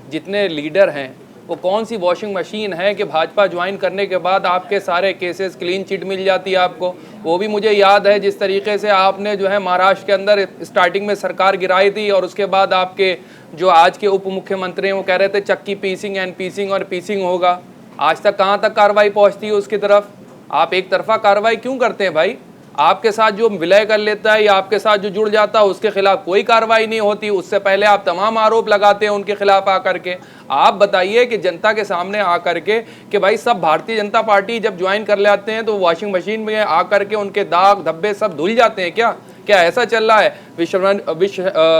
जितने लीडर हैं वो कौन सी वॉशिंग मशीन है कि भाजपा ज्वाइन करने के बाद आपके सारे केसेस क्लीन चिट मिल जाती है आपको? वो भी मुझे याद है जिस तरीके से आपने जो है महाराष्ट्र के अंदर स्टार्टिंग में सरकार गिराई थी, और उसके बाद आपके जो आज के उप मुख्यमंत्री हैं वो कह रहे थे चक्की पीसिंग एंड पीसिंग और पीसिंग होगा। आज तक कहाँ तक कार्रवाई पहुँचती है उसकी तरफ? आप एक तरफा कार्रवाई क्यों करते हैं भाई? आपके साथ जो विलय कर लेता है या आपके साथ जो जुड़ जाता है उसके खिलाफ कोई कार्रवाई नहीं होती। उससे पहले आप तमाम आरोप लगाते हैं उनके खिलाफ आकर के। आप बताइए कि जनता के सामने आकर के कि भाई सब भारतीय जनता पार्टी जब ज्वाइन कर लेते हैं तो वॉशिंग मशीन में आकर के उनके दाग धब्बे सब धुल जाते हैं क्या? क्या ऐसा चल रहा है?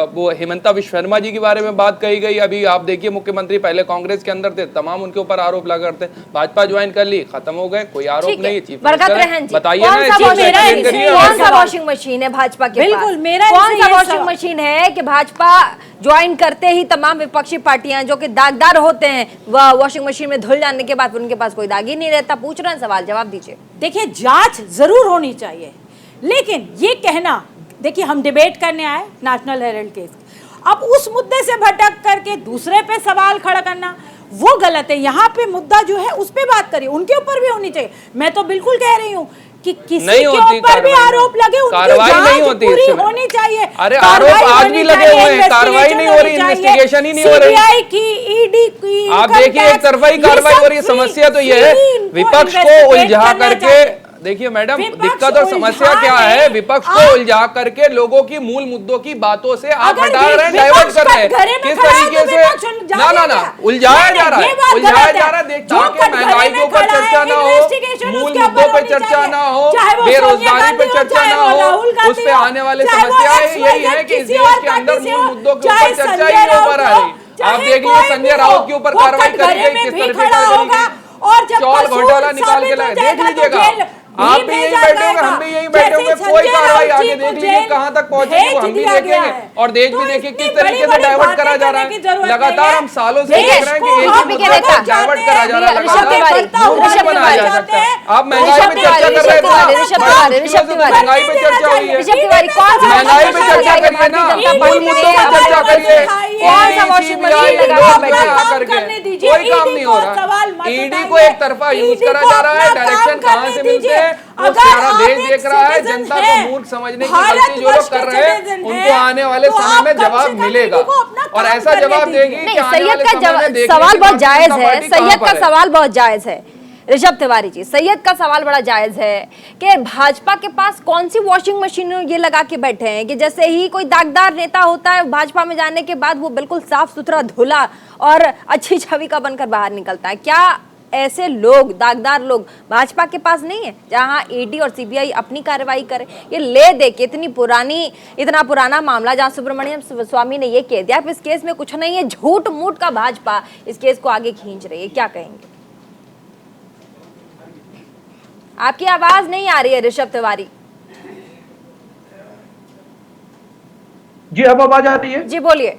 वो हिमंता विश्व शर्मा जी के बारे में बात कही गई। अभी आप देखिए, मुख्यमंत्री पहले कांग्रेस के अंदर थे, तमाम उनके ऊपर आरोप लगा करते, भाजपा ज्वाइन कर ली, खत्म हो गए, कोई आरोप नहीं। चीफ बताइए ना, कौन सा वॉशिंग मशीन है भाजपा के पास? कौन सा वॉशिंग मशीन है कि भाजपा ज्वाइन करते ही तमाम विपक्षी पार्टियां जो कि दागदार होते हैं वह वॉशिंग मशीन में धुल जाने के बाद उनके पास कोई दाग ही नहीं रहता? पूछ रहे हैं सवाल, जवाब दीजिए। देखिए, जांच जरूर होनी चाहिए, लेकिन ये कहना, देखिए हम डिबेट करने आए नेशनल हेराल्ड केस, अब उस मुद्दे से भटक करके दूसरे पे सवाल खड़ा करना वो गलत है। यहाँ पे मुद्दा जो है उस पे बात करिए, उनके ऊपर भी होनी चाहिए। मैं तो बिल्कुल कह रही हूँ कि किसी के ऊपर भी आरोप लगे उनकी जांच पूरी होनी चाहिए। अरे आरोप आज भी लगे हुए हैं, कार्रवाई नहीं हो रही, इन्वेस्टिगेशन ही नहीं हो रही। सीबीआई की, ईडी की, आप देखिए एक तरफा ही कार्रवाई हो रही है। समस्या तो ये है विपक्ष को उलझा करके, देखिए मैडम दिक्कत और समस्या क्या है, विपक्ष को उलझा करके लोगों की मूल मुद्दों की बातों से आप हटा रहे हैं, डाइवर्ट कर रहे हैं। किस तरीके से ना उलझाया जा रहा है, उलझाया जा रहा है, ताकि महंगाई के ऊपर चर्चा ना हो, मूल मुद्दों पर चर्चा ना हो, बेरोजगारी पर चर्चा ना हो, उस पे आने वाले समस्याएं यही है कि इस देश के अंदर मूल मुद्दों के ऊपर चर्चा ही नहीं हो पा रही। आप देख लीजिए संजय राउत के ऊपर कार्रवाई करी गई, किस तरीके से चौल घोटाला निकाल के लाए, देख लीजिएगा। आप भी यही बैठे होंगे, हम भी यही बैठे होंगे, कोई कार्रवाई आगे देख लीजिए कहां तक पहुंचेगी हम भी देखेंगे। और देश भी देखिए किस तरीके से डाइवर्ट करा जा रहा है। लगातार हम सालों से देख रहे हैं कि एक ही मुद्दे को डाइवर्ट करा जा रहा है, लगातार बनाया जा सकता है। आप महंगाई पे चर्चा कर रहे हैं, महंगाई पे चर्चा हुई है, महंगाई पे चर्चा करिए ना, मूल मुद्दों पे चर्चा करिए। कोई काम नहीं हो रहा, ईडी को एक तरफा यूज करा जा रहा है। डायरेक्शन कहां से मिलते हैं वो सारा देश देख रहा है। जनता को मूर्ख समझने की गलती जो लोग कर रहे हैं उनको आने वाले समय में जवाब मिलेगा, और ऐसा जवाब देंगे कि आने वाले समय में सवाल बहुत जायज है। सैयद का सवाल बहुत जायज है। ऋषभ तिवारी जी, सैयद का सवाल बड़ा जायज है कि भाजपा के पास कौन सी वॉशिंग मशीन ये लगा के बैठे हैं कि जैसे ही कोई दागदार नेता होता है भाजपा में जाने के बाद वो बिल्कुल साफ सुथरा धुला और अच्छी छवि का बनकर बाहर निकलता है। क्या ऐसे लोग, दागदार लोग भाजपा के पास नहीं है जहां ईडी और सीबीआई अपनी कार्रवाई करे? ये ले दे के इतना पुराना मामला जहां सुब्रमण्यम स्वामी ने ये कह दिया इस केस में कुछ नहीं है, झूठ मूठ का भाजपा इस केस को आगे खींच रही है, क्या कहेंगे? आपकी आवाज नहीं आ रही है ऋषभ तिवारी। जी अब आवाज आ रही है? जी बोलिए।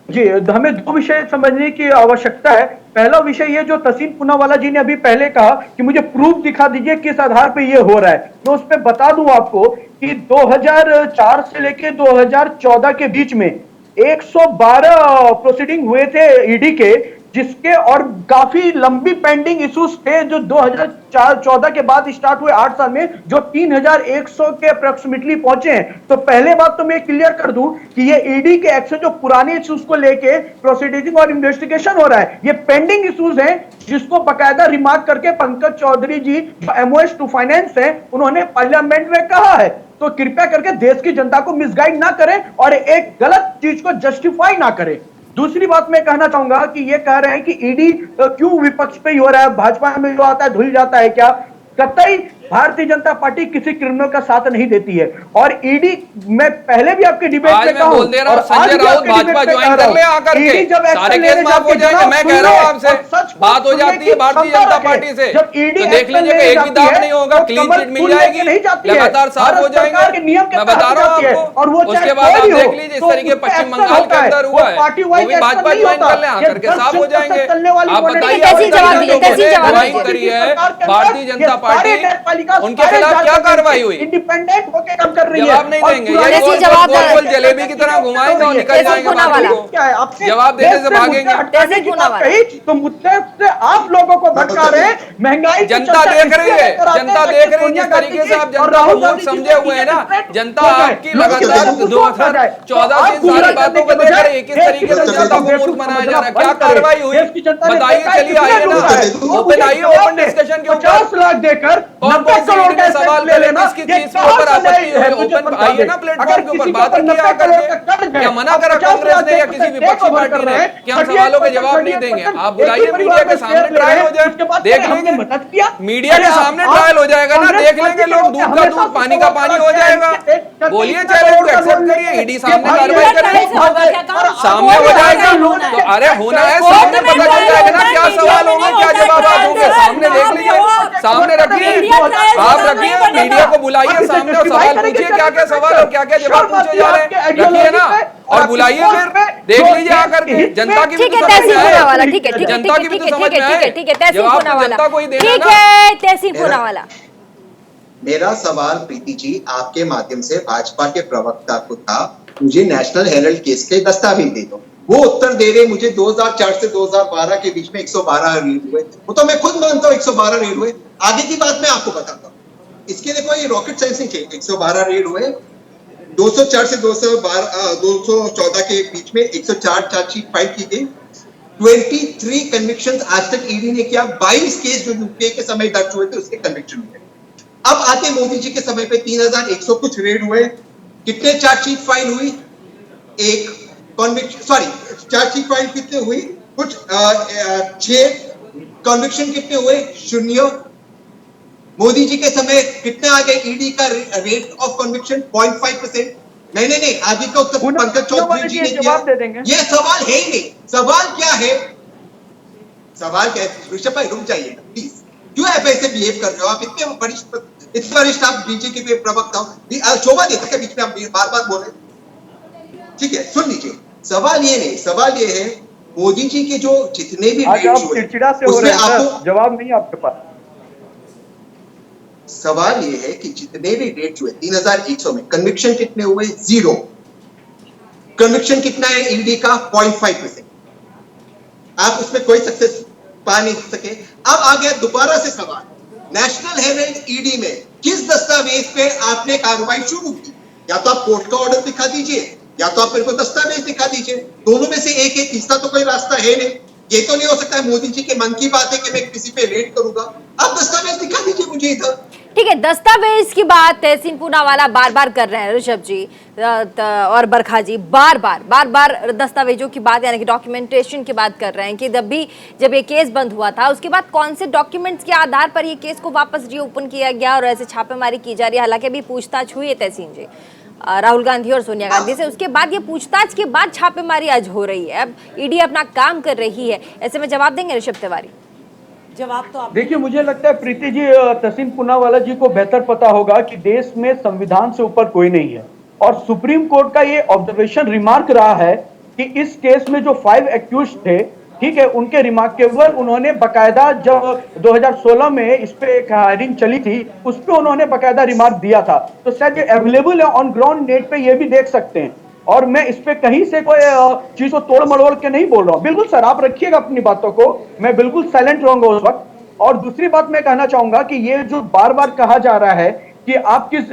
जी, हमें दो विषय समझने की आवश्यकता है। पहला विषय ये जो तहसीन पूनावाला जी ने अभी पहले कहा कि मुझे प्रूफ दिखा दीजिए किस आधार पे ये हो रहा है। मैं उस पर बता दूं आपको कि 2004 से लेके 2014 के बीच में 112 प्रोसीडिंग हुए थे ईडी के, जिसके और काफी लंबी पेंडिंग इश्यूज थे जो 2014 के बाद स्टार्ट हुए 8 साल में, जो 3100 के अप्रोक्सीमेटली पहुंचे हैं। तो पहले बात तो मैं क्लियर कर दूं कि ये ईडी के एक्शन जो पुराने इश्यूज को लेके प्रोसीडिंग और इन्वेस्टिगेशन हो रहा है, ये पेंडिंग इश्यूज हैं, जिसको बकायदा रिमार्क करके पंकज चौधरी जी MOS टू फाइनेंस है, उन्होंने पार्लियामेंट में कहा है। तो कृपया करके देश की जनता को मिसगाइड ना करें और एक गलत चीज को जस्टिफाई ना करें। दूसरी बात मैं कहना चाहूंगा कि ये कह रहे हैं कि ईडी क्यों विपक्ष पे ही हो रहा है, भाजपा में जो आता है धुल जाता है क्या? कतई भारतीय जनता पार्टी किसी क्रिमिनल का साथ नहीं देती है। और ईडी, मैं पहले भी आपके डिबेट में कहा हूं, संजय राउत भाजपा ज्वाइन कर ले आकर के, सारे केस माफ हो जाएंगे। मैं कह रहा हूं आपसे, बात हो जाती है भारतीय जनता पार्टी से, तो देख लीजिए कि एक भी दाग नहीं होगा, क्लीन चिट मिल जाएगी, लगातार साफ हो जाएंगे। मैं बता रहा हूं आपको, उसके बाद आप देख लीजिए इस तरीके पश्चिम बंगाल के अंदर हुआ है, वो भी भाजपा ज्वाइन कर ले आकर के साफ हो जाएंगे। आप बताइए करी है भारतीय जनता पार्टी, उनके खिलाफ क्या कार्रवाई हुई? इंडिपेंडेंट होकर काम कर रही है। जवाब नहीं देंगे, ये गोल जलेबी की तरह घुमाएंगे और निकल जाएंगे। जवाब देने से भागेंगे। तो मुद्दे से आप लोगों को भटका रहे हैं। महंगाई जनता देख रही है, जनता देख रही है जिस तरीके से आप जनता को मूर्ख समझे हुए हैं ना, जनता आपकी लगातार 2014 से सारी बातों को देख रही है किस तरीके से जनता को मूर्ख बनाया जा रहा है। क्या कार्रवाई हुई बताइए, चलिए आइए ना, ओपन आइए, ओपन डिस्कशन के ऊपर 50 लाख देकर 90 करोड़ का सवाल ले लेना, किसकी चीज के ऊपर आपत्ति है, ओपन आइए ना प्लेटफॉर्म के ऊपर बात किया करके। क्या मना करा कांग्रेस ने या किसी विपक्षी पार्टी ने कि हम सवालों के जवाब नहीं देंगे? आप बुलाइए, मीडिया के सामने ट्रायल हो जाए, देख लेंगे, मीडिया के सामने ट्रायल हो जाएगा ना, देख लेंगे लोग, दूध का दूध पानी का पानी हो जाएगा। बोलिए, चैलेंज को एक्सेप्ट करिए, ईडी सामने कार्रवाई करेंगे, सामने हो जाएगा। तो अरे होना है, सामने पता चल जाएगा ना क्या सवाल होंगे, क्या जवाब होंगे, सामने देख लीजिए, सामने रखिए, आप रखिए, मीडिया को बुलाइए सामने और सवाल पूछिए, क्या क्या सवाल और क्या क्या जवाब पूछे जा रहे हैं, रखिए ना और बुलाइए, फिर देख लीजिए आकर के। जनता की भी तो समझ में आए, जनता की भी तो समझ में आए, जवाब जनता को ही देना ना। तहसीन पूनावाला, मेरा सवाल प्रीति जी आपके माध्यम से भाजपा के प्रवक्ता को था, मुझे नेशनल हेराल्ड केस के दस्तावेज दे दो। वो उत्तर दे रहे मुझे 2004 से 2012 के बीच में 112 रेड हुए। वो तो मैं खुद मानता हूँ 112 रेड हुए। आगे की बात मैं आपको बताता हूँ, इसके लिए कोई रॉकेट साइंस नहीं चाहिए। 112 रेड हुए, 204 से 214 के बीच में 104 चार्जशीट फाइल की गई, 23 कन्विक्शंस आज तक ईडी ने किया। 22 केस जो यूपीए के समय दर्ज हुए थे उसके कन्विक्शन हुए। अब आते मोदी जी के समय पे 3100 कुछ रेड हुए। कितने चार्जशीट फाइल हुई? एक कन्विक्शन, सॉरी चार्जशीट फाइल कितने हुई? कुछ 6। कन्विक्शन कितने हुए? 0। मोदी जी के समय कितने आ गए? ईडी का रेट ऑफ कन्विक्शन 0.5%। नहीं, आगे का उत्तर पंकज चौधरी जी ने दिया। ये सवाल है ही नहीं। सवाल क्या है? सवाल क्या है? ऋषभ भाई रुक जाइए प्लीज, क्यों ऐसे बिहेव कर रहे हो आप? इतने वरिष्ठ आप बीजेपी के प्रवक्ता हो, शोभा देते क्या बीच में आप बार बार बोले? ठीक है, सुन लीजिए। सवाल ये नहीं, सवाल ये है मोदी जी के जो जितने भी चिड़चिड़ा से हो रहे हैं, जवाब नहीं आपके पास। सवाल ये है कि जितने भी रेट हुए 3100 में कन्विक्शन कितने हुए? 0। कन्विक्शन कितना है ईडी का? 0.5%। आप उसमें कोई सक्सेस पा नहीं सके। अब आ गया दोबारा से सवाल, नेशनल हेराल्ड ईडी में किस दस्तावेज पे आपने कार्रवाई शुरू की? या तो आप कोर्ट का ऑर्डर दिखा दीजिए, या तो आप मेरे को दस्तावेज दिखा दीजिए। दोनों में से एक है, तीसरा तो कोई रास्ता है नहीं। ये तो नहीं हो सकता है मोदी जी के मन की बात है कि मैं किसी पे रेट करूंगा। आप दस्तावेज दिखा दीजिए मुझे इधर। ठीक है, दस्तावेज की बात तहसीन पूनावाला बार बार कर रहे हैं, ऋषभ जी और बरखा जी बार बार दस्तावेजों की बात यानी कि डॉक्यूमेंटेशन की बात कर रहे हैं कि जब ये केस बंद हुआ था उसके बाद कौन से डॉक्यूमेंट्स के आधार पर ये केस को वापस रीओपन किया गया और ऐसे छापेमारी की जा रही है। हालांकि अभी पूछताछ हुई है तहसीन जी राहुल गांधी और सोनिया गांधी से, उसके बाद ये पूछताछ के बाद छापेमारी आज हो रही है। अब ईडी अपना काम कर रही है, ऐसे में जवाब देंगे ऋषभ तिवारी? जवाब तो आप देखिए, मुझे लगता है प्रीति जी, तहसीन पूनावाला जी को बेहतर पता होगा कि देश में संविधान से ऊपर कोई नहीं है और सुप्रीम कोर्ट का ये ऑब्जर्वेशन रिमार्क रहा है कि इस केस में जो 5 एक्यूज थे, ठीक है, उनके रिमार्क केवल उन्होंने बकायदा जब 2016 में इस पे एक हायरिंग चली थी उस पे उन्होंने बकायदा रिमार्क दिया था। तो शायद ये अवेलेबल है ऑन ग्राउंड, नेट पे ये भी देख सकते हैं। और मैं इस पे कहीं से कोई चीज को तोड़ मड़ोड़ के नहीं बोल रहा हूँ। बिल्कुल सर, आप रखिएगा अपनी बातों को, मैं बिल्कुल साइलेंट रहूंगा उस वक्त। और दूसरी बात मैं कहना चाहूंगा कि ये जो बार बार कहा जा रहा है कि आप किस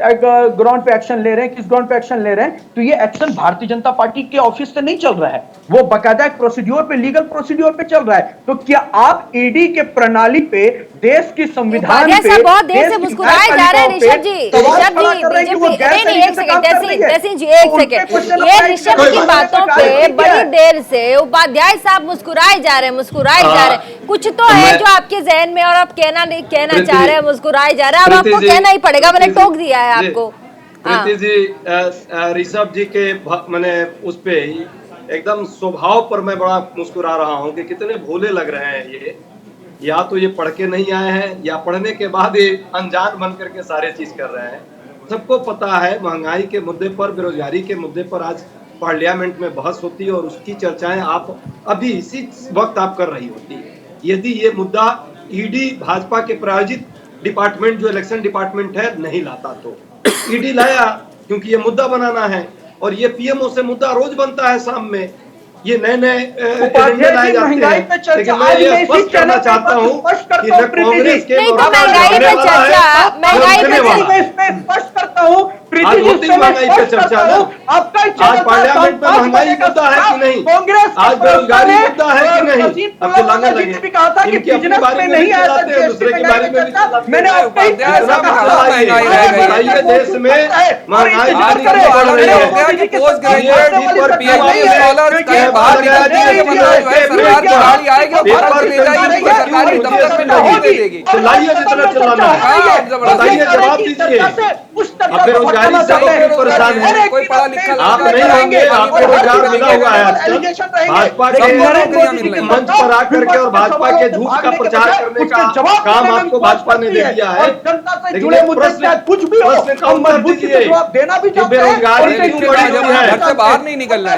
ग्राउंड पे एक्शन ले रहे हैं, किस ग्राउंड पे एक्शन ले रहे हैं, तो ये एक्शन भारतीय जनता पार्टी के ऑफिस से नहीं चल रहा है, वो बकायदा एक प्रोसीड्योर पे, लीगल प्रोसीड्योर पे चल रहा है। तो क्या आप ईडी के प्रणाली पे, देश की संविधान पे बहुत देर से मुस्कुराए जा रहे हैं ऋषभ जी, एक सेकंड तहसीन जी, एक सेकंड, ये ऋषभ की बातों पे बड़ी देर से उपाध्याय साहब मुस्कुराए जा रहे हैं। कुछ तो है जो आपके जहन में और आप कहना चाह रहे हैं, मुस्कुराए जा रहे हैं, अब आपको कहना ही पड़ेगा, मैंने टोक दिया है आपको। प्रीति जी, ऋषभ जी के मैंने उस पे एकदम स्वभाव पर मैं बड़ा मुस्कुरा रहा हूँ कि कितने भोले लग रहे हैं ये। या तो ये पढ़ के नहीं आए हैं या पढ़ने के बाद ये अनजान बन करके सारे चीज कर रहे हैं। सबको पता है महंगाई के मुद्दे पर, बेरोजगारी के मुद्दे पर आज पार्लियामेंट में बहस होती है और उसकी चर्चाएं आप अभी इसी वक्त आप कर रही होती। यदि ये मुद्दा ईडी भाजपा के प्रायोजित डिपार्टमेंट जो इलेक्शन डिपार्टमेंट है नहीं लाता तो ईडी लाया, क्योंकि ये मुद्दा बनाना है और ये पीएमओ से मुद्दा रोज बनता है शाम में, ये नए एजेंडे लाए जाते हैं। लेकिन मैं ये स्पष्ट करना चाहता हूँ कि न कांग्रेस के महंगाई पे स्पष्ट करता हूँ महंगाई पे चर्चा ना, आज पार्लियामेंट में महंगाई मुद्दा है कि नहीं, आज बेरोजगारी मुद्दा है कि नहीं, अब चिल्लाने लगे। इनकी अपनी बारी में नहीं चलाते हैं, दूसरे की बारी में भी चलाते हैं। देश में महंगाई बढ़ रही है। चिल्लाइए जितना चिल्लाना है, बताइए, जवाब दीजिए। अब बेरोजगारी से आप परेशान हैं, आप नहीं होंगे, आपको रोजगार मिला हुआ है। भाजपा के मंच पर आकर के और भाजपा के झूठ का प्रचार करने का काम आपको भाजपा ने दे दिया है। लेकिन कुछ भी हो, बेरोजगारी क्यों बढ़ी हुई है, घर से बाहर नहीं निकलना है,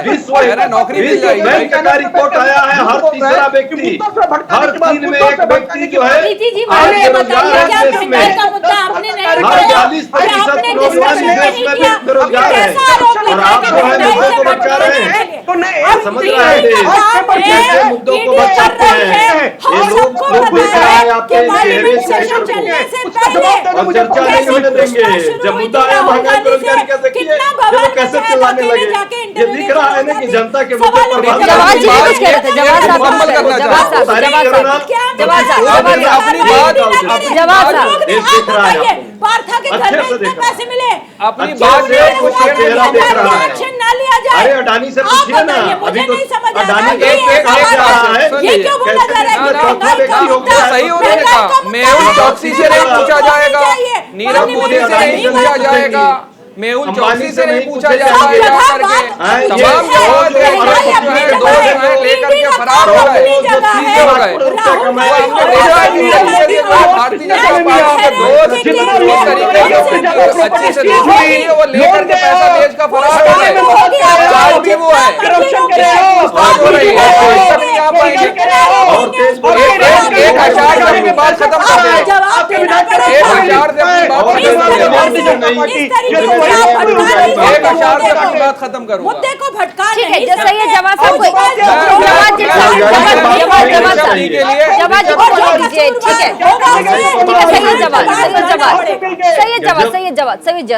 नौकरी मिल जाएगी। बैंक का रिपोर्ट आया है, हर तीसरा व्यक्ति, हर 3 में एक व्यक्ति जो है देश में, हर 40% नौजवान देश में भी बेरोजगार है। और आप जो है मुद्दों को भटका रहे हैं, समझ रहे हैं देश कैसे मुद्दों को भटकाते हैं ये लोग आपके और चर्चा नहीं होने देंगे। जब मुद्दा है महंगाई बेरोजगारी का, देखिए जब कैसे चिल्लाने लगे। ये दिख रहा है ना कि जनता के मुद्दे पर पैसे मिले, अपनी बात चेहरा देख रहा है। अरे अडानी से पूछिए ना, अभी तो अडानी सही होने का मेहुल चौकसी से नहीं पूछा जाएगा, नीरव मोदी से नहीं पूछा जाएगा, मेहुल चौकसी से नहीं पूछा जाएगा करके तमाम लेकर के फरार हो गए। भारतीय जनता पार्टी के दोस्त जिस तरीके से अच्छी से वो लेकर के पैसा देश का फरार हो गए। आज भी वो है एक हजार से अपनी बात खत्म कर दे, एक हजार से अपनी बात खत्म करूंगा। मुद्दे को भटका ठीक है, जैसे ये जवाब साहब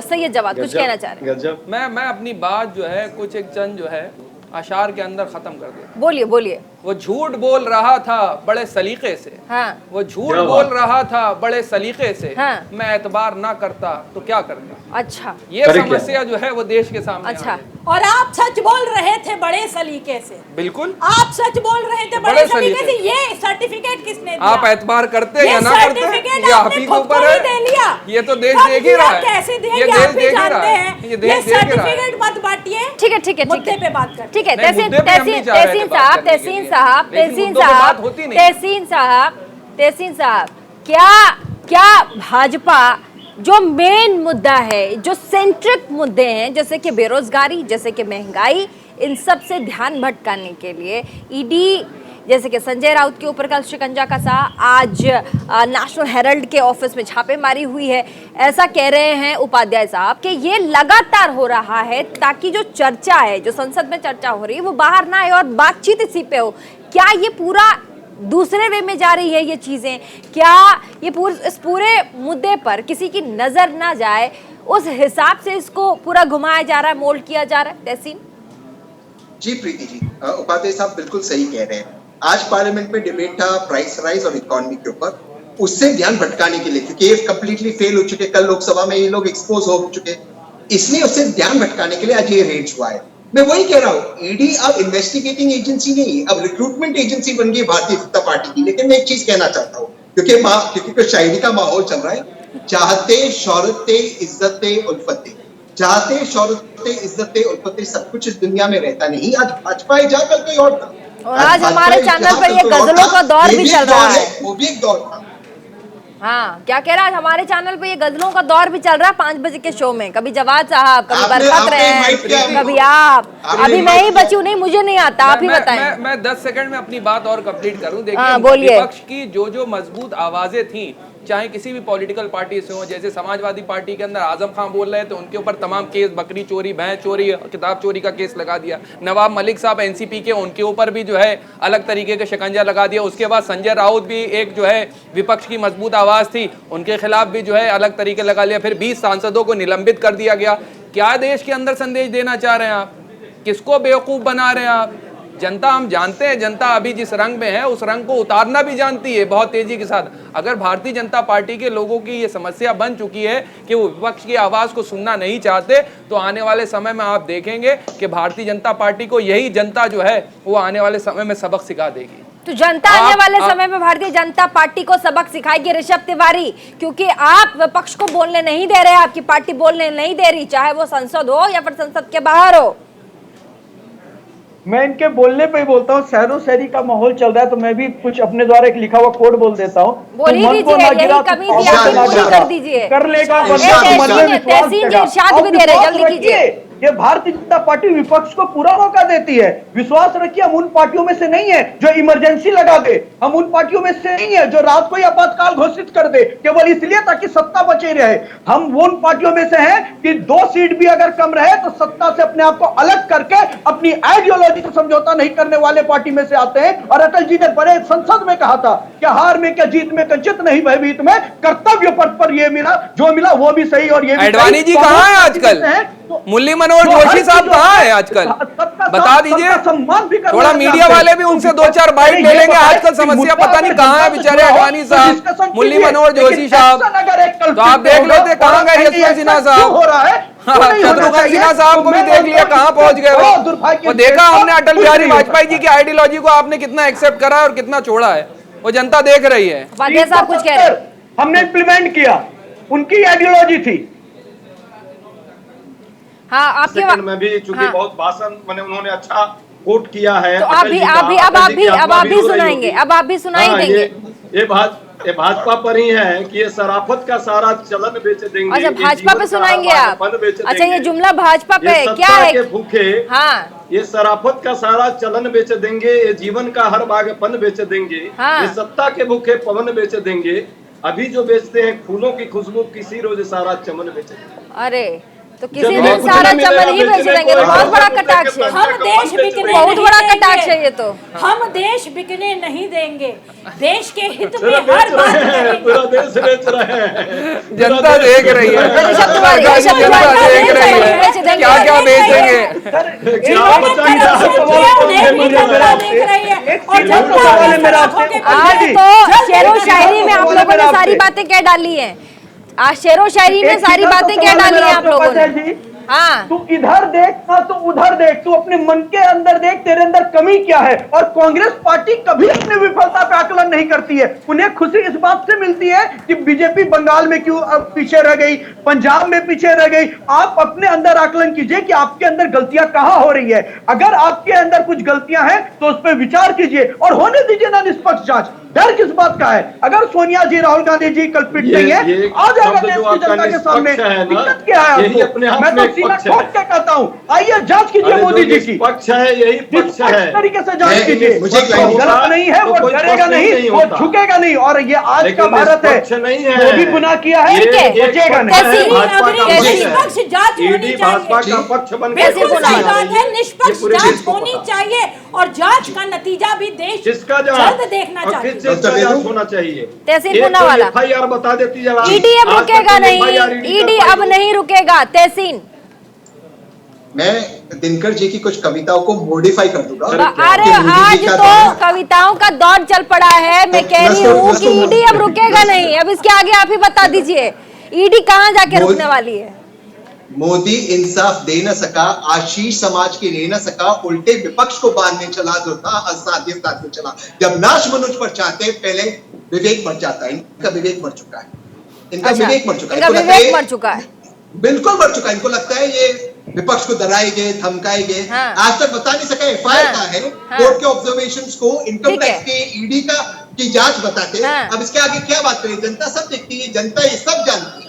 सही जवाब कुछ कहना चाह रहे हैं। मैं अपनी बात जो है कुछ एक चंद जो है अशार के अंदर खत्म कर दिया। बोलिए बोलिए। वो झूठ बोल रहा था बड़े सलीके से, हाँ। वो झूठ बोल रहा था बड़े सलीके से, हाँ। मैं एतबार ना करता तो क्या करता। अच्छा, ये समस्या जो है वो देश के सामने अच्छा। आ गई। और आप सच बोल रहे थे बड़े सलीके से, बिल्कुल आप सच बोल रहे थे बड़े सलीके से। ये सर्टिफिकेट किसने दिया? आप एतबार करते या ना करते, सर्टिफिकेट ये आप आपने ही के खुद ऊपर को ही है। दे लिया। ये तो देश कब देख ही दिया, रहा है, कैसे दिया ये ये देश आप भी देख ही रहा जानते है, हैं। ये देश देख ही रहा है। सर्टिफिकेट मत बांटिए, ठीक है ठीक है मुद्दे ठीक पे है बात करते ठीक है। नहीं, तहसीन मुद्दे पे हम नहीं तहसीन जा रहे थे तहसीन बात साहब करने के तहसीन लिए। साहब लेकिन तहसीन मुद्दों पे साहब बात होती नहीं। तहसीन साहब क्या क्या भाजपा जो मेन मुद्दा है, जो सेंट्रिक मुद्दे हैं, जैसे कि बेरोजगारी, जैसे कि महंगाई, इन सब से ध्यान भटकाने के लिए ईडी, जैसे कि संजय राउत के ऊपर कल शिकंजा कसा, आज नेशनल हेराल्ड के ऑफिस में छापेमारी हुई है, ऐसा कह रहे हैं उपाध्याय साहब कि ये लगातार हो रहा है ताकि जो चर्चा है, जो संसद में चर्चा हो रही है, वो बाहर ना आए और बातचीत इसी पे हो। क्या ये पूरा दूसरे वे में जा रही है ये चीजें? क्या ये इस पूरे मुद्दे पर किसी की नजर ना जाए, उस हिसाब से इसको पूरा घुमाया जा रहा है, मोल्ड किया जा रहा है? तहसीन जी प्रीति जी, उपाध्याय साहब बिल्कुल सही कह रहे हैं। आज पार्लियामेंट में डिबेट था प्राइस राइज और इकोनॉमी के ऊपर, उससे ध्यान भटकाने के लिए, क्योंकि ये कंप्लीटली फेल हो चुके, कल लोकसभा में ये लोग एक्सपोज हो चुके, इसलिए उससे ध्यान भटकाने के लिए आज ये रेड्स हुआ है। मैं वही कह रहा हूँ, ईडी अब इन्वेस्टिगेटिंग एजेंसी नहीं, अब रिक्रूटमेंट एजेंसी बन गई भारतीय जनता पार्टी की। लेकिन मैं एक चीज कहना चाहता हूँ, क्योंकि कुछ शायरी का माहौल चल रहा है, चाहते शौहरते इज्जते उल्फते, चाहते शौहरते इज्जते उल्फते, सब कुछ इस दुनिया में रहता नहीं। आज भाजपा है, जा कल कोई और था। और आज हमारे चैनल पर ये गजलों का दौर भी चल रहा है। वो भी एक दौर था। हाँ, क्या कह रहा है? हमारे चैनल पे ये गजलों का दौर भी चल रहा है 5 बजे के शो में। कभी जवाद साहब, कभी बरकत रहे, कभी आप। अभी मैं ही बची हूँ, नहीं मुझे नहीं आता, आप ही बताएं। मैं 10 सेकंड में अपनी बात और कंप्लीट करूं। हाँ, देखिए, बोलिए। विपक्ष की जो मजबूत आवाजें थी, चाहे किसी भी पॉलिटिकल पार्टी से हो, जैसे समाजवादी पार्टी के अंदर आजम खान बोल रहे हैं तो उनके ऊपर तमाम केस, बकरी चोरी, भैंस चोरी, किताब चोरी का केस लगा दिया। नवाब मलिक साहब एनसीपी के, उनके ऊपर भी जो है अलग तरीके के शिकंजा लगा दिया। उसके बाद संजय राउत भी एक जो है विपक्ष की मजबूत आवाज थी, उनके खिलाफ भी जो है अलग तरीके लगा लिया। फिर 20 सांसदों को निलंबित कर दिया गया। क्या देश के अंदर संदेश देना चाह रहे हैं आप? किसको बेवकूफ बना रहे हैं आप? जनता, हम जानते हैं जनता अभी जिस रंग में है उस रंग को उतारना भी जानती है बहुत तेजी के साथ। अगर भारतीय जनता पार्टी के लोगों की ये समस्या बन चुकी है कि वो विपक्ष की आवाज को सुनना नहीं चाहते, तो आने वाले समय में आप देखेंगे कि भारतीय जनता पार्टी को यही जनता जो है वो आने वाले समय में सबक सिखा देगी। तो जनता आने वाले समय में भारतीय जनता पार्टी को सबक सिखाएगी ऋषभ तिवारी, क्योंकि आप विपक्ष को बोलने नहीं दे रहे, आपकी पार्टी बोलने नहीं दे रही, चाहे वो संसद हो या फिर संसद के बाहर हो। मैं इनके बोलने पे ही बोलता हूँ, शहरों शहरी का माहौल चल रहा है, तो मैं भी कुछ अपने द्वारा एक लिखा हुआ कोड बोल देता हूँ। बोल ही दीजिए, यही कमी थी, आप पूरी कर दीजिए। कर लेगा, तहसीन जी इरशाद भी दे रहे, जल्दी कीजिए। ये भारतीय जनता पार्टी विपक्ष को पूरा मौका देती है। विश्वास रखिए, हम उन पार्टियों में से नहीं है जो इमरजेंसी लगा दे, हम उन पार्टियों में से नहीं है जो रात को ही आपातकाल घोषित कर दे केवल इसलिए ताकि सत्ता बचे रहे। हम उन पार्टियों में से हैं कि 2 सीट भी अगर कम रहे तो सत्ता से अपने आप को अलग करके अपनी आइडियोलॉजी से समझौता नहीं करने वाले पार्टी में से आते हैं। और अटल जी ने बड़े संसद में कहा था कि हार में क्या जीत में कंचित नहीं, भयभीत में कर्तव्य पथ पर ये मिला, जो मिला वो भी सही और ये भी। अडवाणी जी कहाँ है आजकल? मुरली मनोहर जोशी साहब कहाँ है आजकल? बता दीजिए, थोड़ा मीडिया वाले भी उनसे 2-4 बाइट ले लेंगे। आजकल समस्या पता नहीं कहाँ है बेचारे अडवाणी साहब, मुरली मनोहर जोशी साहब। तो आप देख लेते कहाँ गए यशवंत सिन्हा साहब, शत्रुघ्न सिन्हा साहब को भी देख लिया कहाँ पहुंच गए वो। देखा हमने अटल बिहारी वाजपेयी जी की आइडियोलॉजी को आपने कितना एक्सेप्ट करा है और कितना छोड़ा है, वो जनता देख रही है। साहब कुछ कह रहे हैं? हमने इम्प्लीमेंट किया, उनकी आइडियोलॉजी थी। हाँ, आपके में भी चूंकि बहुत भाषण मैंने उन्होंने अच्छा कोट किया है। तो आप भी सुनाएंगे, अब आप भी सुनाई देंगे। ये भाजपा पर ही है कि ये शराफत का सारा चलन बेच देंगे। अच्छा, भाजपा पे सुनाएंगे आप? अच्छा, ये जुमला भाजपा पे क्या है? के भूखे, हाँ, ये शराफत का सारा चलन बेच देंगे, ये जीवन का हर बागपन बेच देंगे, हाँ। ये सत्ता के भूखे पवन बेच देंगे, अभी जो बेचते हैं फूलों की खुशबू किसी रोज सारा चमन बेच देंगे। अरे तो किसी दिन सारा चमन ही बेच देंगे, तो बहुत बड़ा कटाक्ष है। हम देश बिकने बहुत नहीं बड़ा देंगे। कटाक्ष है ये तो। हम देश बिकने नहीं देंगे, देश के हित में हर बात करेंगे। पूरा देश बेच रहे हैं। जनता देख रही है, ऋषभ तिवारी, ऋषभ जनता तिवारी, देख रही है बेच देंगे। क्या क्या बेचेंगे। इन्होंने corruption किया, उन्हें भी जनता देख रही है और जनता अपनी आंखों के आज पीछे तो शेरो शायरी में आप लोगों ने सारी बातें क्या डाली हैं? आज शेरो शायरी में सारी बातें क्या डाली हैं आप लोगों ने? हाँ, तू इधर देख ना तो उधर देख, तू अपने मन के अंदर देख, तेरे अंदर कमी क्या है। और कांग्रेस पार्टी कभी अपनी विफलता पे आकलन नहीं करती है। उन्हें खुशी इस बात से मिलती है कि बीजेपी बंगाल में क्यों अब पीछे रह गई, पंजाब में पीछे रह गई। आप अपने अंदर आकलन कीजिए कि आपके अंदर गलतियां कहां हो रही है। अगर आपके अंदर कुछ गलतियां हैं तो उस पर विचार कीजिए और होने दीजिए ना निष्पक्ष जांच। डर किस बात का है? अगर सोनिया जी, राहुल गांधी जी कल्पित नहीं है, आ जाएगा देश की जनता के सामने। दिक्कत क्या है आपको? मैं तो सीना ठोक के कहता हूँ, आइए जांच कीजिए मोदी जी की। पक्ष है, यही पक्ष है। तरीके से जांच कीजिए। मुझे गलत नहीं है, वो डरेगा नहीं, वो झुकेगा नहीं। और ये आज का भारत है, जो भी गुनाह किया है बचेगा नहीं। निष्पक्ष जांच होनी भाजपा चाहिए। का पक्ष बन बिल्कुल सही बात है, निष्पक्ष जांच होनी चाहिए और जांच का नतीजा भी देश किसका जल्द देखना चाहिए। किस चीज का जांच होना चाहिए? तहसीन पूनावाला, FIR बता देती जरा। ईडी अब रुकेगा नहीं, ईडी अब नहीं रुकेगा। तहसीन, मैं दिनकर जी की कुछ कविताओं को मॉडिफाई कर दूंगा। अरे आज तो कविताओं का दौर चल पड़ा है। मैं कह रही हूँ कि ईडी अब रुकेगा नहीं। अब इसके आगे आप ही बता दीजिए, ईडी कहाँ जाके रुकने वाली है? मोदी इंसाफ दे न सका, आशीष समाज की रह न सका, उल्टे विपक्ष को बांधने चला जो था असाध्य साधने चला। जब नाश मनुष्य पर चाहते पहले विवेक मर जाता है। इनका विवेक मर चुका है, इनका विवेक मर चुका है, इनका विवेक मर चुका है, बिल्कुल मर चुका है। इनको लगता है ये विपक्ष को डराएंगे, धमकाएंगे। हाँ। आज तक बता नहीं सका FIR का है, कोर्ट के ऑब्जर्वेशंस को, इनकम टैक्स के, ईडी का की जांच बताते। अब इसके आगे क्या बात करें? जनता सब देखती है, जनता ये सब जानती है।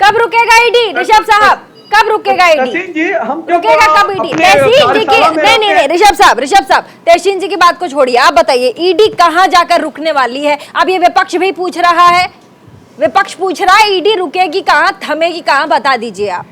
कब रुकेगा ईडी? ऋषभ साहब, कब रुकेगा ईडी? तहसीन जी, हम रुकेगा कब ईडी? तहसीन जी की नहीं, ऋषभ साहब, तहसीन जी की बात को छोड़िए, आप बताइए ईडी कहाँ जाकर रुकने वाली है? अब ये विपक्ष भी पूछ रहा है, विपक्ष पूछ रहा है ईडी रुकेगी कहाँ, थमेगी कहाँ, बता दीजिए आप।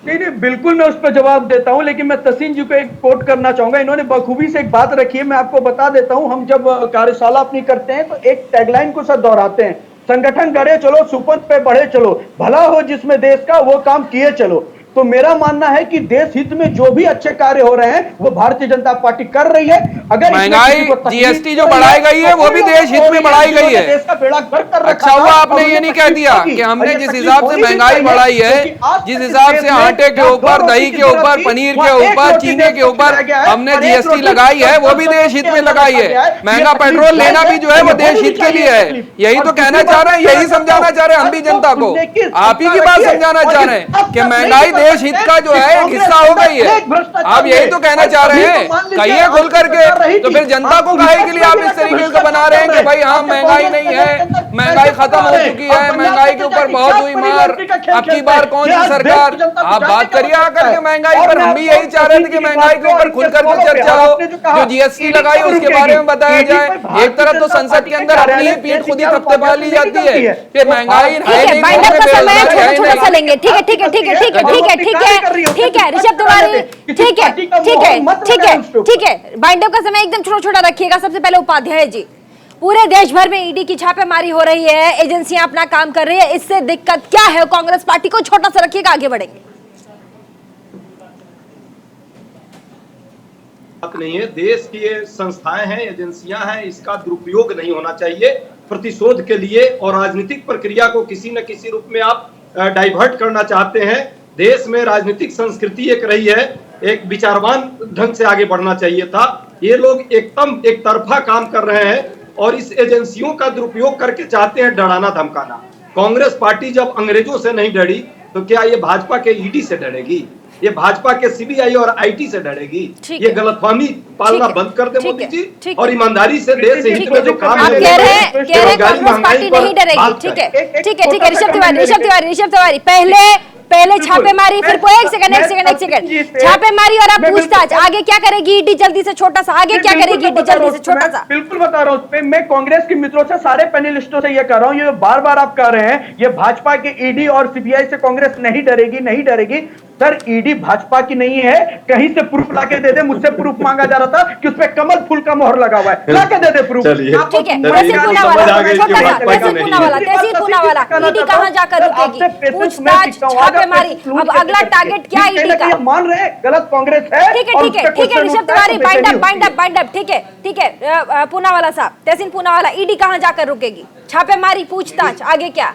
नहीं, बिल्कुल मैं उस पर जवाब देता हूं, लेकिन मैं तहसीन जी को एक कोट करना चाहूंगा। इन्होंने बखूबी से एक बात रखी है, मैं आपको बता देता हूं। हम जब कार्यशाला अपनी करते हैं तो एक टैगलाइन को सब दोहराते हैं, संगठन गढ़े चलो, सुपथ पे बढ़े चलो, भला हो जिसमें देश का वो काम किए चलो। तो मेरा मानना है कि देश हित में जो भी अच्छे कार्य हो रहे हैं वो भारतीय जनता पार्टी कर रही है। अगर महंगाई GST जो बढ़ाई गई है वो भी देश हित में बढ़ाई गई है। देश का बेड़ा गर्क कर रखा अच्छा हुआ आपने ये नहीं कह दिया कि हमने जिस हिसाब से महंगाई बढ़ाई है, जिस हिसाब से आटे के ऊपर, दही के ऊपर, पनीर के ऊपर, चीनी के ऊपर हमने GST लगाई है, वो भी देश हित में लगाई है। महंगा पेट्रोल लेना भी जो है वो देश हित के लिए है। यही तो कहना चाह रहे हैं, यही समझाना चाह रहे हैं हम भी जनता को। आप ही की बात समझाना चाह रहे हैं कि महंगाई देश हित का जो है एक हिस्सा हो गई है। आप यही तो कहना चाह रहे हैं, कहिए खुल करके। तो फिर जनता को काहे के लिए आप इस तरीके से बना रहे हैं कि भाई हाँ महंगाई नहीं है, महंगाई खत्म हो चुकी है, महंगाई के ऊपर बहुत हुई मार, अब की बार कौन सी सरकार? आप बात करिए आकर के महंगाई पर। हम भी यही चाह रहे थे कि महंगाई के ऊपर खुल करके चर्चा हो, जो GST लगाई उसके बारे में बताया जाए। एक तरफ तो संसद के अंदर अपनी ही पीठ खुद ही थपथपा ली जाती है कि महंगाई है नहीं, छोटा लेंगे। ठीक है ऋषभ तिवारी, ठीक है, बाइंड अप का समय एकदम छोटा रखिएगा। सबसे पहले उपाध्याय जी, पूरे देश भर में ईडी की छापेमारी हो रही है, एजेंसियां अपना काम कर रही है, इससे दिक्कत क्या है कांग्रेस पार्टी को? छोटा सा रखिएगा, आगे बढ़ेंगे। बात नहीं है, देश की ये संस्थाएं हैं, एजेंसियां हैं, इसका दुरुपयोग नहीं होना चाहिए प्रतिशोध के लिए। और राजनीतिक प्रक्रिया को किसी न किसी रूप में आप डाइवर्ट करना चाहते हैं। देश में राजनीतिक संस्कृति एक रही है, एक विचारवान ढंग से आगे बढ़ना चाहिए था। ये लोग एकदम एक तरफा काम कर रहे हैं और इस एजेंसियों का दुरुपयोग करके चाहते हैं डराना धमकाना। कांग्रेस पार्टी जब अंग्रेजों से नहीं डरी तो क्या ये भाजपा के ईडी से डरेगी? ये भाजपा के CBI और IT से डरेगी? ये गलतफहमी पालना बंद कर दे मोदी जी और ईमानदारी से देश हित में जो काम आप कह रहे हैं कांग्रेस पार्टी नहीं डरेगी। ठीक है ऋषभ तिवारी, पहले पहले बिल्कुल। छापेमारी, फिर एक सेकंड छापेमारी और अब पूछताछ, आगे क्या करेगी ईडी? जल्दी से छोटा सा आगे क्या करेगी ईडी? जल्दी से छोटा सा। बिल्कुल बता रहा हूं, मैं कांग्रेस के मित्रों से, सारे पैनलिस्टों से ये कह रहा हूं, ये बार बार आप कह रहे हैं ये भाजपा के ईडी और सीबीआई से कांग्रेस नहीं डरेगी, नहीं डरेगी। सर, ईडी भाजपा की नहीं है, कहीं से प्रूफ लाके दे दे। मुझसे प्रूफ मांगा जा रहा था कि उसपे कमल फूल का मोहर लगा हुआ है, लाके दे दे प्रूफ। ठीक है, तहसील पूनावाला, तहसील पूनावाला, ईडी कहां जाकर रुकेगी? पूछताछ, छापेमारी, अब अगला टारगेट क्या ईडी का? मान रहे गलत कांग्रेस है। ठीक है ऋषभ तिवारी, बाइंड अप, ठीक है पूनावाला साहब, तहसील पूनावाला, ईडी कहां जाकर रुकेगी? छापेमारी, पूछताछ, आगे क्या?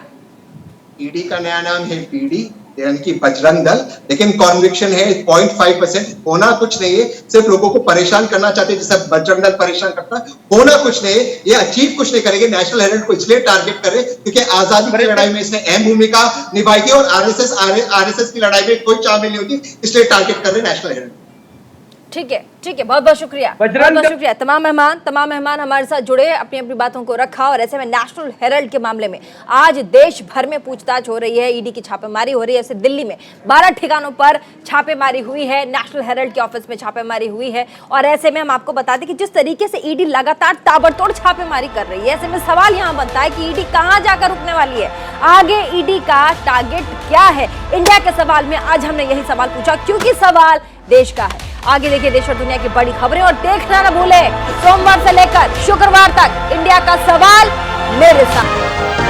ईडी का नया नाम है पीडी, यानी कि बजरंग दल, लेकिन कॉन्विक्शन है 0.5%। होना कुछ नहीं है, सिर्फ लोगों को परेशान करना चाहते हैं, जैसे बजरंग दल परेशान करता है। होना कुछ नहीं है, ये अचीव कुछ नहीं करेंगे। नेशनल हेराल्ड को इसलिए टारगेट कर रहे क्योंकि आजादी की लड़ाई में इसने अहम भूमिका निभाई थी और आरएसएस की लड़ाई में कोई शामिल नहीं होती, इसलिए टारगेट कर रहे नेशनल हेराल्ड। ठीक है, बहुत बहुत शुक्रिया, बहुत शुक्रिया। तमाम मेहमान हमारे साथ जुड़े, अपनी अपनी बातों को रखा। और ऐसे में नेशनल हेराल्ड के मामले में आज देश भर में पूछताछ हो रही है, ईडी की छापेमारी हो रही है। ऐसे दिल्ली में 12 ठिकानों पर छापेमारी हुई है, नेशनल हेराल्ड के ऑफिस में छापेमारी हुई है। और ऐसे में हम आपको बता दें कि जिस तरीके से ईडी लगातार ताबड़तोड़ छापेमारी कर रही है, ऐसे में सवाल यहाँ बनता है कि ईडी कहाँ जाकर रुकने वाली है, आगे ईडी का टारगेट क्या है? इंडिया के सवाल में आज हमने यही सवाल पूछा, क्योंकि सवाल देश का है। आगे देखिए देश और दुनिया की बड़ी खबरें, और देखना न भूले सोमवार से लेकर शुक्रवार तक इंडिया का सवाल मेरे साथ।